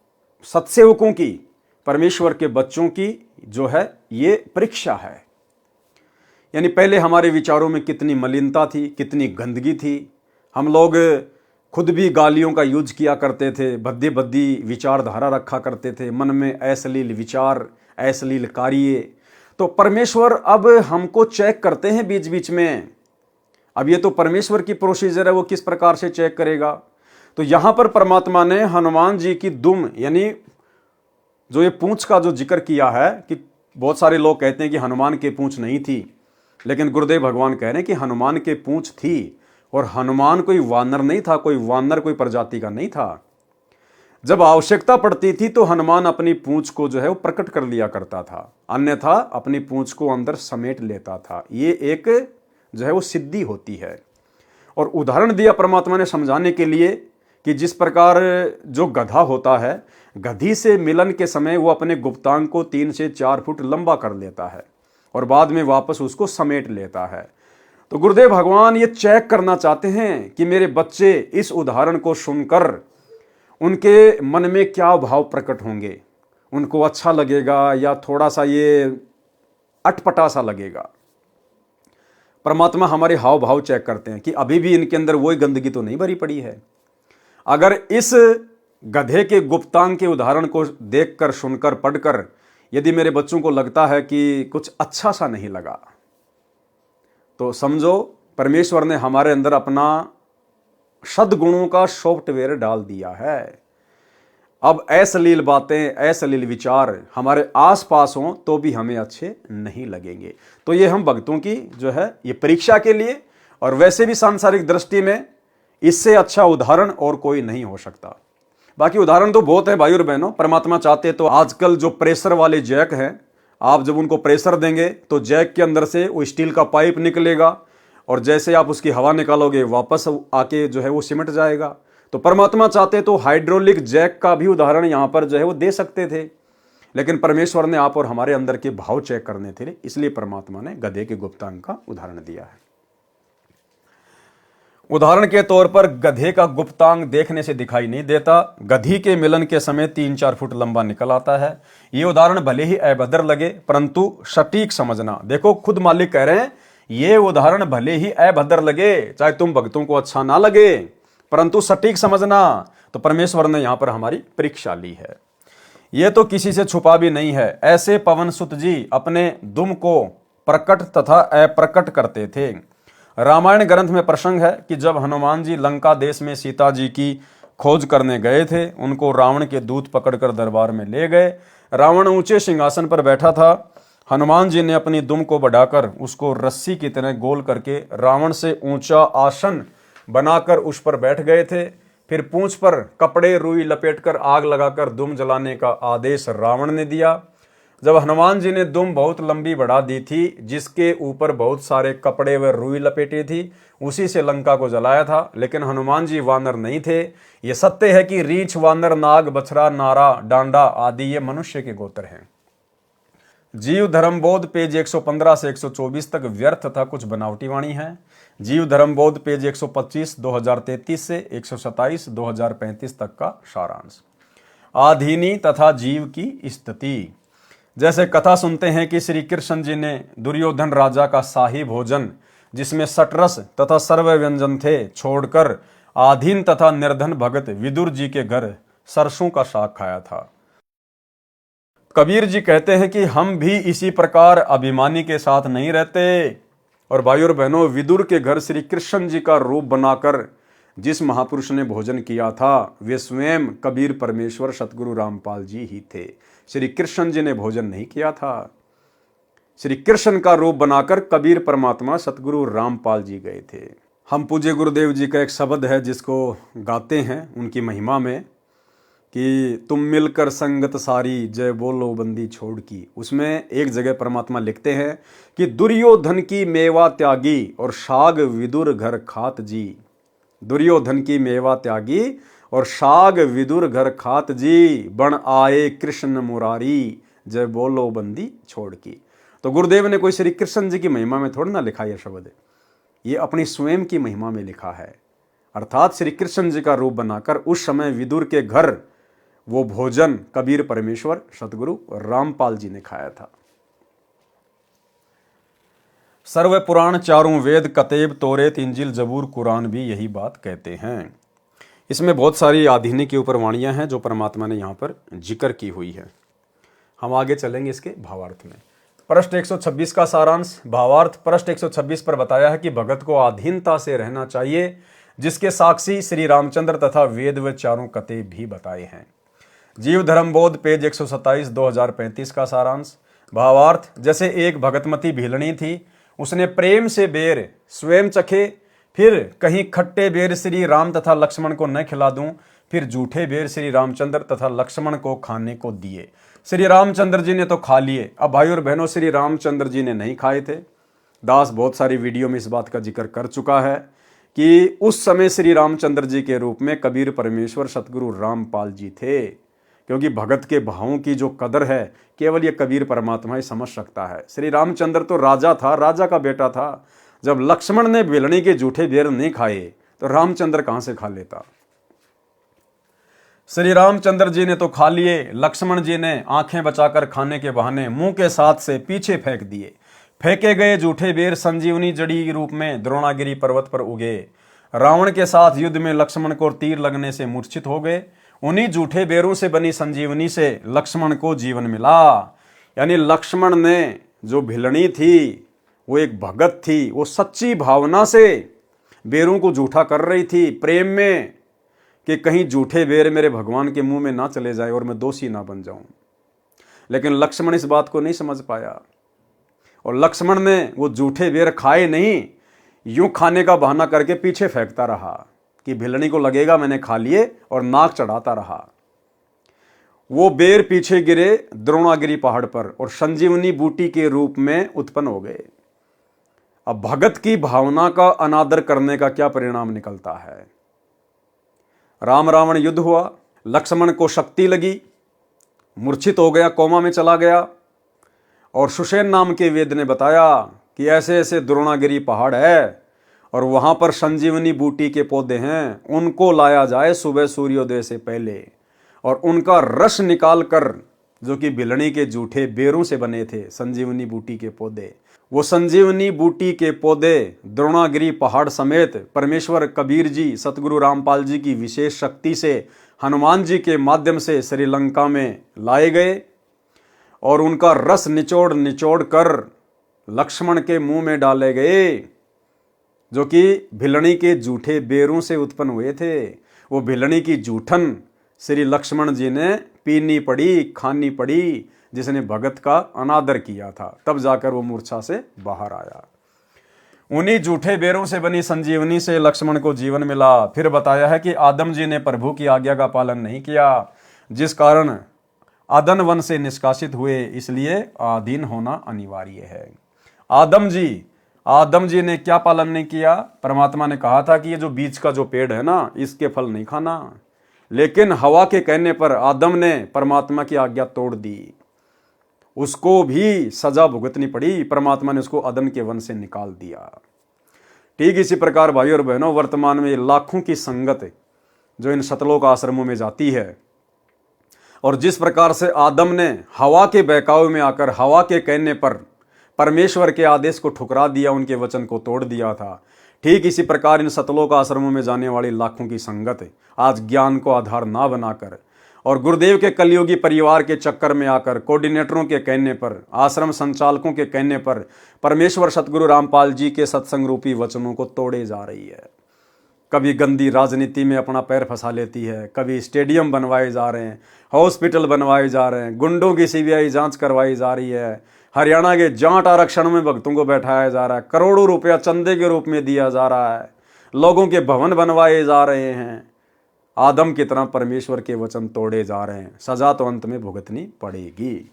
सत्सेवकों की, परमेश्वर के बच्चों की जो है ये परीक्षा है। यानी पहले हमारे विचारों में कितनी मलिनता थी, कितनी गंदगी थी, हम लोग खुद भी गालियों का यूज किया करते थे, भद्दी भद्दी विचारधारा रखा करते थे, मन में अश्लील विचार, अश्लील कार्य। तो परमेश्वर अब हमको चेक करते हैं बीच बीच में। अब ये तो परमेश्वर की प्रोसीजर है, वो किस प्रकार से चेक करेगा। तो यहां पर परमात्मा ने हनुमान जी की दुम यानी जो ये पूंछ का जो जिक्र किया है, कि बहुत सारे लोग कहते हैं कि हनुमान के पूंछ नहीं थी, लेकिन गुरुदेव भगवान कह रहे हैं कि हनुमान के पूंछ थी, और हनुमान कोई वानर नहीं था, कोई वानर कोई प्रजाति का नहीं था। जब आवश्यकता पड़ती थी तो हनुमान अपनी पूंछ को जो है वो प्रकट कर लिया करता था, अन्यथा अपनी पूंछ को अंदर समेट लेता था। ये एक जो है वो सिद्धि होती है। और उदाहरण दिया परमात्मा ने समझाने के लिए कि जिस प्रकार जो गधा होता है, गधी से मिलन के समय वो अपने गुप्तांग को 3 से 4 फुट लंबा कर लेता है और बाद में वापस उसको समेट लेता है। तो गुरुदेव भगवान ये चेक करना चाहते हैं कि मेरे बच्चे इस उदाहरण को सुनकर उनके मन में क्या भाव प्रकट होंगे, उनको अच्छा लगेगा या थोड़ा सा ये अटपटा सा लगेगा। परमात्मा हमारे हाव भाव चेक करते हैं कि अभी भी इनके अंदर वही गंदगी तो नहीं भरी पड़ी है। अगर इस गधे के गुप्तांग के उदाहरण को देखकर, सुनकर, पढ़कर यदि मेरे बच्चों को लगता है कि कुछ अच्छा सा नहीं लगा, तो समझो परमेश्वर ने हमारे अंदर अपना सद्गुणों का सॉफ्टवेयर डाल दिया है। अब अश्लील बातें, अश्लील विचार हमारे आसपास हों तो भी हमें अच्छे नहीं लगेंगे। तो ये हम भक्तों की जो है ये परीक्षा के लिए, और वैसे भी सांसारिक दृष्टि में इससे अच्छा उदाहरण और कोई नहीं हो सकता। बाकी उदाहरण तो बहुत है भाई और बहनों। परमात्मा चाहते तो आजकल जो प्रेशर वाले जैक हैं, आप जब उनको प्रेशर देंगे तो जैक के अंदर से वो स्टील का पाइप निकलेगा और जैसे आप उसकी हवा निकालोगे वापस आके जो है वो सिमट जाएगा। तो परमात्मा चाहते तो हाइड्रोलिक जैक का भी उदाहरण यहां पर जो है वो दे सकते थे, लेकिन परमेश्वर ने आप और हमारे अंदर के भाव चेक करने थे, इसलिए परमात्मा ने गधे के गुप्तांग का उदाहरण दिया है। उदाहरण के तौर पर गधे का गुप्तांग देखने से दिखाई नहीं देता, गधी के मिलन के समय 3-4 फुट लंबा निकल आता है। ये उदाहरण भले ही अभद्र लगे परंतु सटीक समझना। देखो खुद मालिक कह रहे हैं ये उदाहरण भले ही अभद्र लगे, चाहे तुम भक्तों को अच्छा ना लगे, परंतु सटीक समझना। तो परमेश्वर ने यहां पर हमारी परीक्षा ली है। यह तो किसी से छुपा भी नहीं है। ऐसे पवन सुत जी अपने दुम को प्रकट तथा अप्रकट करते थे। रामायण ग्रंथ में प्रसंग है कि जब हनुमान जी लंका देश में सीता जी की खोज करने गए थे, उनको रावण के दूत पकड़कर दरबार में ले गए। रावण ऊंचे सिंहासन पर बैठा था। हनुमान जी ने अपनी दुम को बढ़ाकर उसको रस्सी की तरह गोल करके रावण से ऊंचा आसन बनाकर उस पर बैठ गए थे। फिर पूंछ पर कपड़े रुई लपेटकर आग लगाकर दुम जलाने का आदेश रावण ने दिया। जब हनुमान जी ने दुम बहुत लंबी बढ़ा दी थी, जिसके ऊपर बहुत सारे कपड़े व रुई लपेटी थी, उसी से लंका को जलाया था। लेकिन हनुमान जी वानर नहीं थे। ये सत्य है कि रीछ, वानर, नाग, बछड़ा, नारा, डांडा आदि ये मनुष्य के गोत्र हैं। जीव धर्मबोध पेज 115 से 124 तक व्यर्थ तथा कुछ बनावटी वाणी है। जीव धर्मबोध पेज 125 2033 से 127 2035 तक का सारांश। आधीनी तथा जीव की स्थिति। जैसे कथा सुनते हैं कि श्री कृष्ण जी ने दुर्योधन राजा का शाही भोजन, जिसमें सटरस तथा सर्व व्यंजन थे, छोड़कर आधीन तथा निर्धन भगत विदुर जी के घर सरसों का साग खाया था। कबीर जी कहते हैं कि हम भी इसी प्रकार अभिमानी के साथ नहीं रहते। और भाई और बहनों, विदुर के घर श्री कृष्ण जी का रूप बनाकर जिस महापुरुष ने भोजन किया था, वे स्वयं कबीर परमेश्वर सतगुरु रामपाल जी ही थे। श्री कृष्ण जी ने भोजन नहीं किया था। श्री कृष्ण का रूप बनाकर कबीर परमात्मा सतगुरु रामपाल जी गए थे। हम पूज्य गुरुदेव जी का एक शब्द है जिसको गाते हैं उनकी महिमा में कि तुम मिलकर संगत सारी जय बोलो बंदी छोड़ की। उसमें एक जगह परमात्मा लिखते हैं कि दुर्योधन की मेवा त्यागी और साग विदुर घर खात जी। दुर्योधन की मेवा त्यागी और साग विदुर घर खात जी, बण आए कृष्ण मुरारी जय बोलो बंदी छोड़ की। तो गुरुदेव ने कोई श्री कृष्ण जी की महिमा में थोड़ा ना लिखा यह शब्द, ये अपनी स्वयं की महिमा में लिखा है। अर्थात श्री कृष्ण जी का रूप बनाकर उस समय विदुर के घर वो भोजन कबीर परमेश्वर सतगुरु रामपाल जी ने खाया था। सर्व पुराण, चारों वेद, कतेब, तोरेत, इंजिल, जबूर, कुरान भी यही बात कहते हैं। इसमें बहुत सारी आधीनी के ऊपर वाणियां हैं जो परमात्मा ने यहाँ पर जिक्र की हुई है। हम आगे चलेंगे इसके भावार्थ में। पृष्ठ 126 का सारांश। भावार्थ पृष्ठ 126 पर बताया है कि भगत को अधीनता से रहना चाहिए, जिसके साक्षी श्री रामचंद्र तथा वेद व चारों कतेब भी बताए हैं। जीव धर्मबोध पेज 127 2035 का सारांश। भावार्थ जैसे एक भगतमती भीलनी थी, उसने प्रेम से बेर स्वयं चखे फिर कहीं खट्टे बेर श्री राम तथा लक्ष्मण को न खिला दूं, फिर झूठे बेर श्री रामचंद्र तथा लक्ष्मण को खाने को दिए। श्री रामचंद्र जी ने तो खा लिए, अब भाई और बहनों श्री रामचंद्र जी ने नहीं खाए थे। दास बहुत सारी वीडियो में इस बात का जिक्र कर चुका है कि उस समय श्री रामचंद्र जी के रूप में कबीर परमेश्वर सतगुरु रामपाल जी थे, क्योंकि भगत के भावों की जो कदर है केवल ये कबीर परमात्मा ही समझ सकता है। श्री रामचंद्र तो राजा था, राजा का बेटा था। जब लक्ष्मण ने बेलनी के जूठे बेर नहीं खाए तो रामचंद्र कहां से खा लेता। श्री रामचंद्र जी ने तो खा लिए, लक्ष्मण जी ने आंखें बचाकर खाने के बहाने मुंह के साथ से पीछे फेंक दिए। फेंके गए जूठे बेर संजीवनी जड़ी रूप में द्रोणागिरी पर्वत पर उगे। रावण के साथ युद्ध में लक्ष्मण को तीर लगने से मूर्छित हो गए। उन्हीं जूठे बेरों से बनी संजीवनी से लक्ष्मण को जीवन मिला। यानी लक्ष्मण ने जो भिलनी थी वो एक भगत थी, वो सच्ची भावना से बेरों को जूठा कर रही थी, प्रेम में, कि कहीं जूठे बेर मेरे भगवान के मुंह में ना चले जाए और मैं दोषी ना बन जाऊं। लेकिन लक्ष्मण इस बात को नहीं समझ पाया और लक्ष्मण ने वो जूठे बेर खाए नहीं, यूं खाने का बहाना करके पीछे फेंकता रहा कि भिलनी को लगेगा मैंने खा लिए, और नाक चढ़ाता रहा। वो बेर पीछे गिरे द्रोणागिरी पहाड़ पर और संजीवनी बूटी के रूप में उत्पन्न हो गए। अब भगत की भावना का अनादर करने का क्या परिणाम निकलता है। राम रावण युद्ध हुआ, लक्ष्मण को शक्ति लगी, मूर्छित हो गया, कोमा में चला गया, और सुषेण नाम के वेद ने बताया कि ऐसे ऐसे द्रोणागिरी पहाड़ है और वहां पर संजीवनी बूटी के पौधे हैं, उनको लाया जाए सुबह सूर्योदय से पहले, और उनका रस निकाल कर, जो कि भिलनी के जूठे बेरों से बने थे संजीवनी बूटी के पौधे, वो संजीवनी बूटी के पौधे द्रोणागिरी पहाड़ समेत परमेश्वर कबीर जी सतगुरु रामपाल जी की विशेष शक्ति से हनुमान जी के माध्यम से श्रीलंका में लाए गए और उनका रस निचोड़ निचोड़ कर लक्ष्मण के मुंह में डाले गए, जो कि भिलनी के जूठे बेरों से उत्पन्न हुए थे। वो भिलनी की जूठन श्री लक्ष्मण जी ने पीनी पड़ी, खानी पड़ी, जिसने भगत का अनादर किया था, तब जाकर वो मूर्छा से बाहर आया। उन्हीं जूठे बेरों से बनी संजीवनी से लक्ष्मण को जीवन मिला। फिर बताया है कि आदम जी ने प्रभु की आज्ञा का पालन नहीं किया, जिस कारण आदन वन से निष्कासित हुए, इसलिए आधीन होना अनिवार्य है। आदम जी ने क्या पालन नहीं किया। परमात्मा ने कहा था कि ये जो बीच का जो पेड़ है ना, इसके फल नहीं खाना, लेकिन हवा के कहने पर आदम ने परमात्मा की आज्ञा तोड़ दी, उसको भी सजा भुगतनी पड़ी। परमात्मा ने उसको अदन के वन से निकाल दिया। ठीक इसी प्रकार भाई और बहनों, वर्तमान में लाखों की संगत जो इन सतलोक आश्रमों में जाती है, और जिस प्रकार से आदम ने हवा के बहकावे में आकर हवा के कहने पर परमेश्वर के आदेश को ठुकरा दिया, उनके वचन को तोड़ दिया था, ठीक इसी प्रकार इन सतलोक आश्रमों में जाने वाली लाखों की संगत आज ज्ञान को आधार ना बनाकर और गुरुदेव के कलयुगी परिवार के चक्कर में आकर कोऑर्डिनेटरों के कहने पर, आश्रम संचालकों के कहने पर परमेश्वर सतगुरु रामपाल जी के सत्संग रूपी वचनों को तोड़े जा रही है। कभी गंदी राजनीति में अपना पैर फंसा लेती है, कभी स्टेडियम बनवाए जा रहे हैं, हॉस्पिटल बनवाए जा रहे हैं, गुंडों की सीबीआई जांच करवाई जा रही है, हरियाणा के जाट आरक्षण में भक्तों को बैठाया जा रहा है, करोड़ों रुपया चंदे के रूप में दिया जा रहा है, लोगों के भवन बनवाए जा रहे हैं। आदम की तरह परमेश्वर के वचन तोड़े जा रहे हैं, सजा तो अंत में भुगतनी पड़ेगी।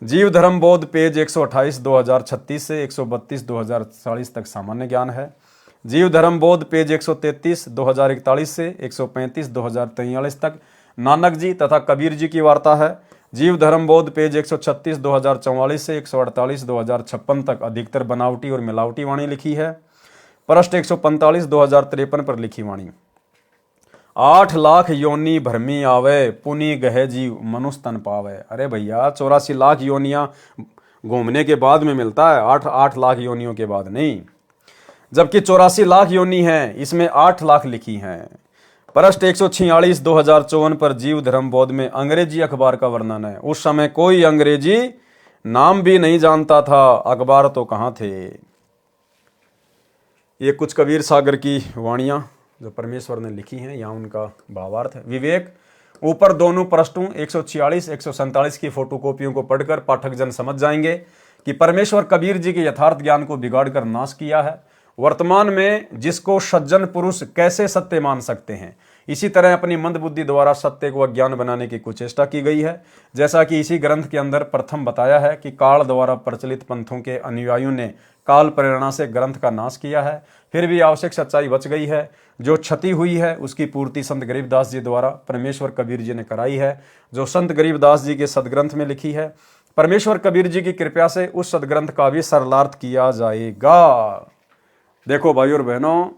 जीव धर्म बोध पेज 128 2036 से 132 2040 तक सामान्य ज्ञान है। जीव धर्म बोध पेज 133 2041 से 135 2043 तक नानक जी तथा कबीर जी की वार्ता है। जीव धर्म बोध पेज 136 2044 से 148 2056 तक अधिकतर बनावटी और मिलावटी वाणी लिखी है। पृष्ठ 145 2053 पर लिखी वाणी। 8 लाख योनि भरमी आवे, पुनि गहे जीव मनुष्य तन पावे। अरे भैया 84 लाख योनियां घूमने के बाद में मिलता है, 8 लाख योनियों के बाद नहीं। जबकि 84 लाख योनि है, इसमें 8 लाख लिखी हैं। पृष्ठ 146 2054 पर जीव धर्म बोध में अंग्रेजी अखबार का वर्णन है। उस समय कोई अंग्रेजी नाम भी नहीं जानता था, अखबार तो कहां थे। ये कुछ कबीर सागर की वाणियां जो परमेश्वर ने लिखी हैं, यहाँ उनका भावार्थ है। विवेक ऊपर दोनों पृष्ठों 146 147 की फोटोकॉपियों को पढ़कर पाठक जन समझ जाएंगे कि परमेश्वर कबीर जी के यथार्थ ज्ञान को बिगाड़ कर नाश किया है वर्तमान में जिसको सज्जन पुरुष कैसे सत्य मान सकते हैं, इसी तरह अपनी मंद बुद्धि द्वारा सत्य को अज्ञान बनाने की कुचेष्टा की गई है। जैसा कि इसी ग्रंथ के अंदर प्रथम बताया है कि काल द्वारा प्रचलित पंथों के अनुयायियों ने काल प्रेरणा से ग्रंथ का नाश किया है, फिर भी आवश्यक सच्चाई बच गई है। जो क्षति हुई है उसकी पूर्ति संत गरीबदास जी द्वारा परमेश्वर कबीर जी ने कराई है, जो संत गरीबदास जी के सदग्रंथ में लिखी है। परमेश्वर कबीर जी की कृपा से उस सदग्रंथ का भी सरलार्थ किया जाएगा। देखो भाई और बहनों,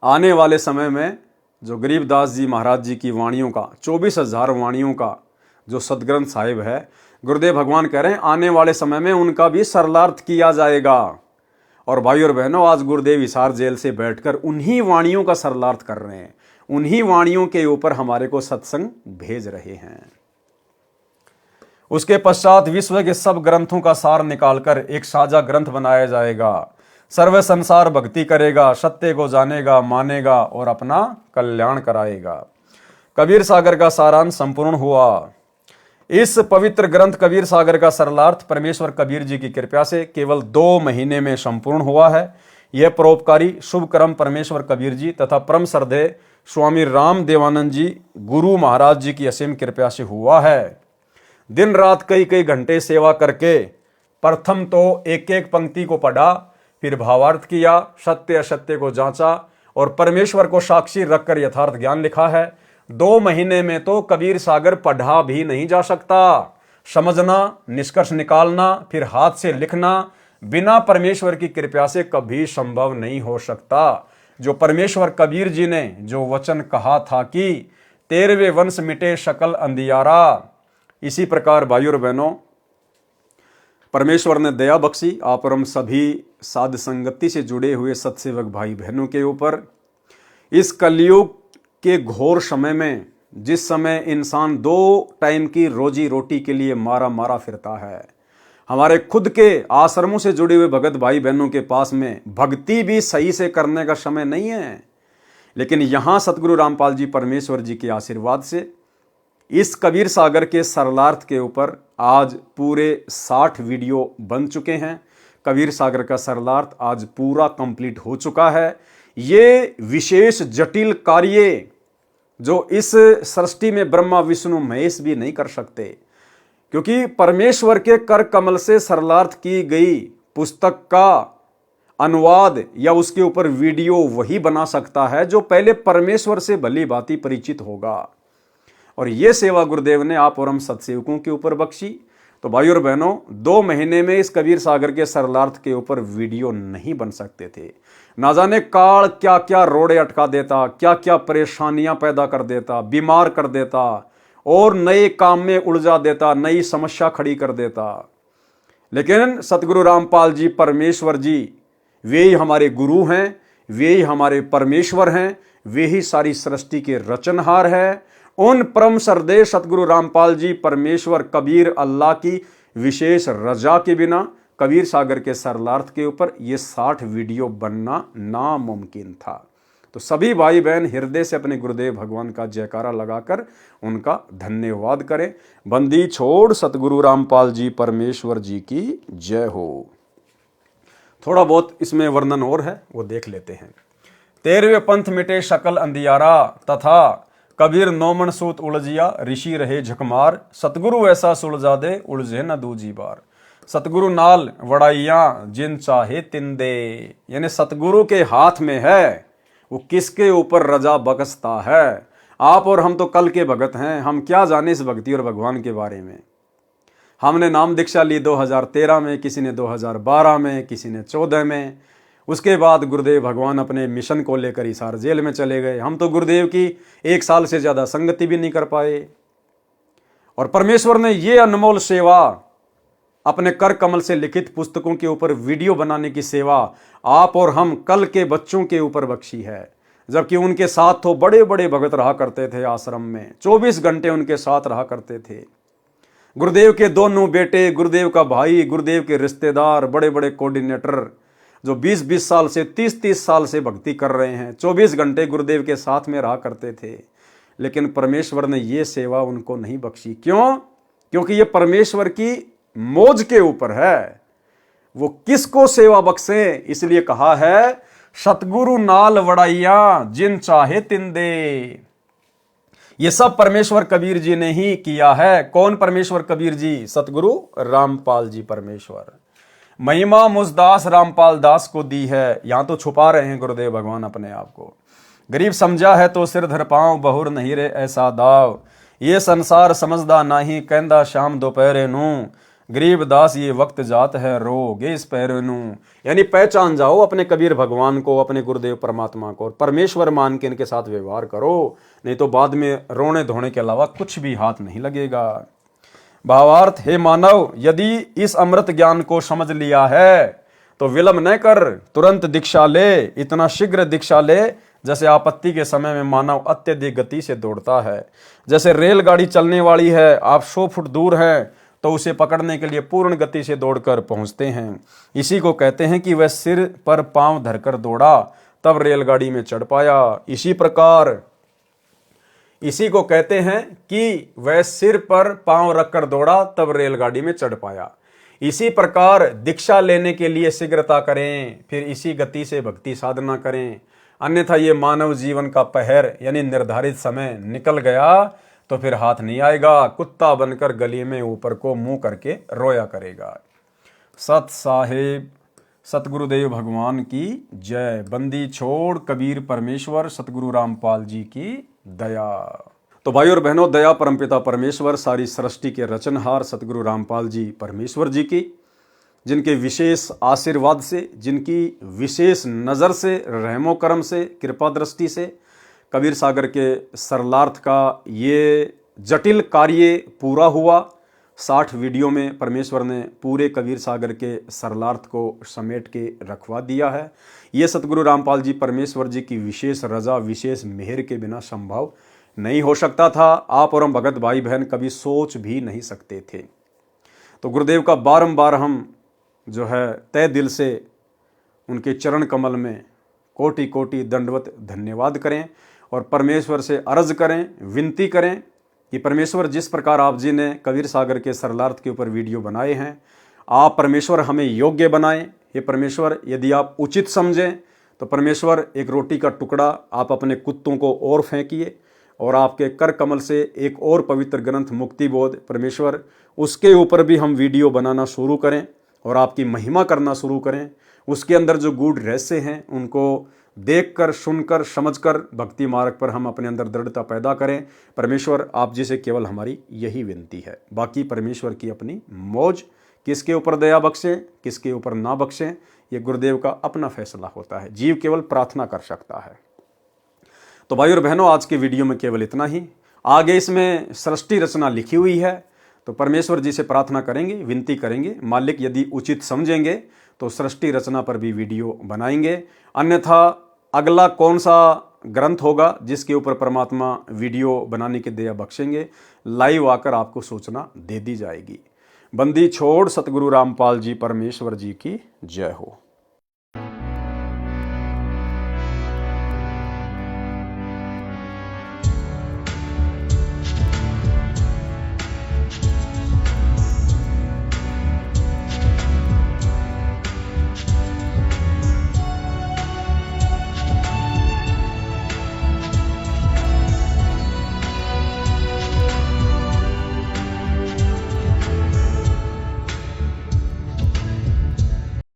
आने वाले समय में जो गरीबदास जी महाराज जी की वाणियों का 24,000 वाणियों का जो सदग्रंथ साहिब है, गुरुदेव भगवान कह रहे हैं आने वाले समय में उनका भी सरलार्थ किया जाएगा। और भाई और बहनों, आज गुरुदेव हिसार जेल से बैठकर उन्हीं वाणियों का सरलार्थ कर रहे हैं, उन्हीं वाणियों के ऊपर हमारे को सत्संग भेज रहे हैं। उसके पश्चात विश्व के सब ग्रंथों का सार निकालकर एक साझा ग्रंथ बनाया जाएगा। सर्व संसार भक्ति करेगा, सत्य को जानेगा, मानेगा और अपना कल्याण कराएगा। कबीर सागर का सारांश संपूर्ण हुआ। इस पवित्र ग्रंथ कबीर सागर का सरलार्थ परमेश्वर कबीर जी की कृपा से केवल 2 महीने में संपूर्ण हुआ है। यह परोपकारी शुभ कर्म परमेश्वर कबीर जी तथा परम श्रद्धेय स्वामी राम देवानंद जी गुरु महाराज जी की असीम कृपा से हुआ है। दिन रात कई कई घंटे सेवा करके प्रथम तो एक एक पंक्ति को पढ़ा, फिर भावार्थ किया, सत्य असत्य को जांचा और परमेश्वर को साक्षी रखकर यथार्थ ज्ञान लिखा है। 2 महीने में तो कबीर सागर पढ़ा भी नहीं जा सकता। समझना, निष्कर्ष निकालना, फिर हाथ से लिखना बिना परमेश्वर की कृपा से कभी संभव नहीं हो सकता। जो परमेश्वर कबीर जी ने जो वचन कहा था कि 13वें वंश मिटे सकल अंधियारा, इसी प्रकार भाई और बहनों परमेश्वर ने दया बख्शी आप और हम सभी साध संगति से जुड़े हुए सत्सेवक भाई बहनों के ऊपर। इस कलयुग के घोर समय में, जिस समय इंसान 2 टाइम की रोजी रोटी के लिए मारा मारा फिरता है, हमारे खुद के आश्रमों से जुड़े हुए भगत भाई बहनों के पास में भक्ति भी सही से करने का समय नहीं है। लेकिन यहाँ सतगुरु रामपाल जी परमेश्वर जी के आशीर्वाद से इस कबीर सागर के सरलार्थ के ऊपर आज पूरे 60 वीडियो बन चुके हैं। कबीर सागर का सरलार्थ आज पूरा कंप्लीट हो चुका है। ये विशेष जटिल कार्य जो इस सृष्टि में ब्रह्मा विष्णु महेश भी नहीं कर सकते, क्योंकि परमेश्वर के कर कमल से सरलार्थ की गई पुस्तक का अनुवाद या उसके ऊपर वीडियो वही बना सकता है जो पहले परमेश्वर से भली भांति परिचित होगा। और ये सेवा गुरुदेव ने आप और हम सत्सेवकों के ऊपर बख्शी। तो भाई और बहनों, 2 महीने में इस कबीर सागर के सरलार्थ के ऊपर वीडियो नहीं बन सकते थे। ना जाने काल क्या क्या रोड़े अटका देता, क्या क्या परेशानियां पैदा कर देता, बीमार कर देता और नए काम में उलझा देता, नई समस्या खड़ी कर देता। लेकिन सतगुरु रामपाल जी परमेश्वर जी वे ही हमारे गुरु हैं, वे ही हमारे परमेश्वर हैं, वे ही सारी सृष्टि के रचनहार है। उन परम श्रद्धेय सतगुरु रामपाल जी परमेश्वर कबीर अल्लाह की विशेष रजा के बिना कबीर सागर के सरलार्थ के ऊपर ये 60 वीडियो बनना नामुमकिन था। तो सभी भाई बहन हृदय से अपने गुरुदेव भगवान का जयकारा लगाकर उनका धन्यवाद करें। बंदी छोड़ सतगुरु रामपाल जी परमेश्वर जी की जय हो। थोड़ा बहुत इसमें वर्णन और है, वो देख लेते हैं। 13वें पंथ मिटे सकल अंधियारा तथा कबीर नौमन सूत उलझिया, ऋषि रहे झकमार, सतगुरु ऐसा सुलझा दे उलझे न दूजी बार। सतगुरु नाल वड़ाइयां जिन चाहे तिन दे, यानी सतगुरु के हाथ में है वो किसके ऊपर रजा बकसता है। आप और हम तो कल के भगत हैं, हम क्या जाने इस भक्ति और भगवान के बारे में। हमने नाम दीक्षा ली 2013 में, किसी ने 2012 में, किसी ने 14 में। उसके बाद गुरुदेव भगवान अपने मिशन को लेकर हिसार जेल में चले गए। हम तो गुरुदेव की 1 साल से ज्यादा संगति भी नहीं कर पाए। और परमेश्वर ने ये अनमोल सेवा अपने कर कमल से लिखित पुस्तकों के ऊपर वीडियो बनाने की सेवा आप और हम कल के बच्चों के ऊपर बख्शी है। जबकि उनके साथ तो बड़े बड़े भगत रहा करते थे आश्रम में, 24 घंटे उनके साथ रहा करते थे। गुरुदेव के दोनों बेटे, गुरुदेव का भाई, गुरुदेव के रिश्तेदार, बड़े बड़े कोऑर्डिनेटर जो 20-20 साल से 30-30 साल से भक्ति कर रहे हैं, 24 घंटे गुरुदेव के साथ में रहा करते थे। लेकिन परमेश्वर ने ये सेवा उनको नहीं बख्शी। क्यों? क्योंकि ये परमेश्वर की मौज के ऊपर है। वो किसको सेवा बख्शे। इसलिए कहा है सतगुरु नाल वड़ाइया जिन चाहे तिन दे। ये सब परमेश्वर कबीर जी ने ही किया है। कौन परमेश्वर कबीर जी? सतगुरु रामपाल जी परमेश्वर। महिमा मुझदास रामपाल दास को दी है। यहां तो छुपा रहे हैं गुरुदेव भगवान अपने आप को। गरीब समझा है तो सिर धर पांव, बहुर नहीं रे ऐसा दाव। ये संसार समझदा नहीं, कहंदा शाम दोपहरे नू। गरीब दास ये वक्त जात है रो गे इस पैरे नू। यानी पहचान जाओ अपने कबीर भगवान को, अपने गुरुदेव परमात्मा को, और परमेश्वर मान के इनके साथ व्यवहार करो, नहीं तो बाद में रोने धोने के अलावा कुछ भी हाथ नहीं लगेगा। भावार्थ, हे मानव, यदि इस अमृत ज्ञान को समझ लिया है तो विलंब न कर, तुरंत दीक्षा ले। इतना शीघ्र दीक्षा ले जैसे आपत्ति के समय में मानव अत्यधिक गति से दौड़ता है। जैसे रेलगाड़ी चलने वाली है, आप 100 फुट दूर हैं तो उसे पकड़ने के लिए पूर्ण गति से दौड़कर पहुंचते हैं। इसी को कहते हैं कि वह सिर पर पांव धरकर दौड़ा तब रेलगाड़ी में चढ़ पाया। इसी प्रकार इसी को कहते हैं कि वह सिर पर पांव रखकर दौड़ा तब रेलगाड़ी में चढ़ पाया। इसी प्रकार दीक्षा लेने के लिए शीघ्रता करें, फिर इसी गति से भक्ति साधना करें। अन्यथा ये मानव जीवन का पहर यानी निर्धारित समय निकल गया तो फिर हाथ नहीं आएगा। कुत्ता बनकर गली में ऊपर को मुंह करके रोया करेगा। सत साहेब सतगुरुदेव भगवान की जय। बंदी छोड़ कबीर परमेश्वर, सतगुरु रामपाल जी की दया। तो भाई और बहनों, दया परमपिता परमेश्वर, सारी सृष्टि के रचनहार सतगुरु रामपाल जी परमेश्वर जी की, जिनके विशेष आशीर्वाद से, जिनकी विशेष नज़र से, रहमो करम से, कृपा दृष्टि से कबीर सागर के सरलार्थ का ये जटिल कार्य पूरा हुआ। 60 वीडियो में परमेश्वर ने पूरे कबीर सागर के सरलार्थ को समेट के रखवा दिया है। ये सतगुरु रामपाल जी परमेश्वर जी की विशेष रजा, विशेष मेहर के बिना संभव नहीं हो सकता था। आप और हम भगत भाई बहन कभी सोच भी नहीं सकते थे। तो गुरुदेव का बारंबार हम जो है तय दिल से उनके चरण कमल में कोटि कोटि दंडवत धन्यवाद करें और परमेश्वर से अर्ज करें, विनती करें कि परमेश्वर, जिस प्रकार आप जी ने कबीर सागर के सरलार्थ के ऊपर वीडियो बनाए हैं, आप परमेश्वर हमें योग्य बनाएं। ये परमेश्वर, यदि आप उचित समझें तो परमेश्वर एक रोटी का टुकड़ा आप अपने कुत्तों को और फेंकिए और आपके कर कमल से एक और पवित्र ग्रंथ मुक्ति बोध, परमेश्वर उसके ऊपर भी हम वीडियो बनाना शुरू करें और आपकी महिमा करना शुरू करें। उसके अंदर जो गूढ़ रहस्य हैं उनको देखकर, सुनकर, समझकर भक्ति मार्ग पर हम अपने अंदर दृढ़ता पैदा करें। परमेश्वर, आप जी से केवल हमारी यही विनती है। बाकी परमेश्वर की अपनी मौज, किसके ऊपर दया बख्शें, किसके ऊपर ना बख्शें, ये गुरुदेव का अपना फैसला होता है। जीव केवल प्रार्थना कर सकता है। तो भाई और बहनों, आज के वीडियो में केवल इतना ही। आगे इसमें सृष्टि रचना लिखी हुई है, तो परमेश्वर जी से प्रार्थना करेंगे, विनती करेंगे। मालिक यदि उचित समझेंगे तो सृष्टि रचना पर भी वीडियो बनाएंगे। अन्यथा अगला कौन सा ग्रंथ होगा जिसके ऊपर परमात्मा वीडियो बनाने की दया बख्शेंगे, लाइव आकर आपको सूचना दे दी जाएगी। बंदी छोड़ सतगुरु रामपाल जी परमेश्वर जी की जय हो।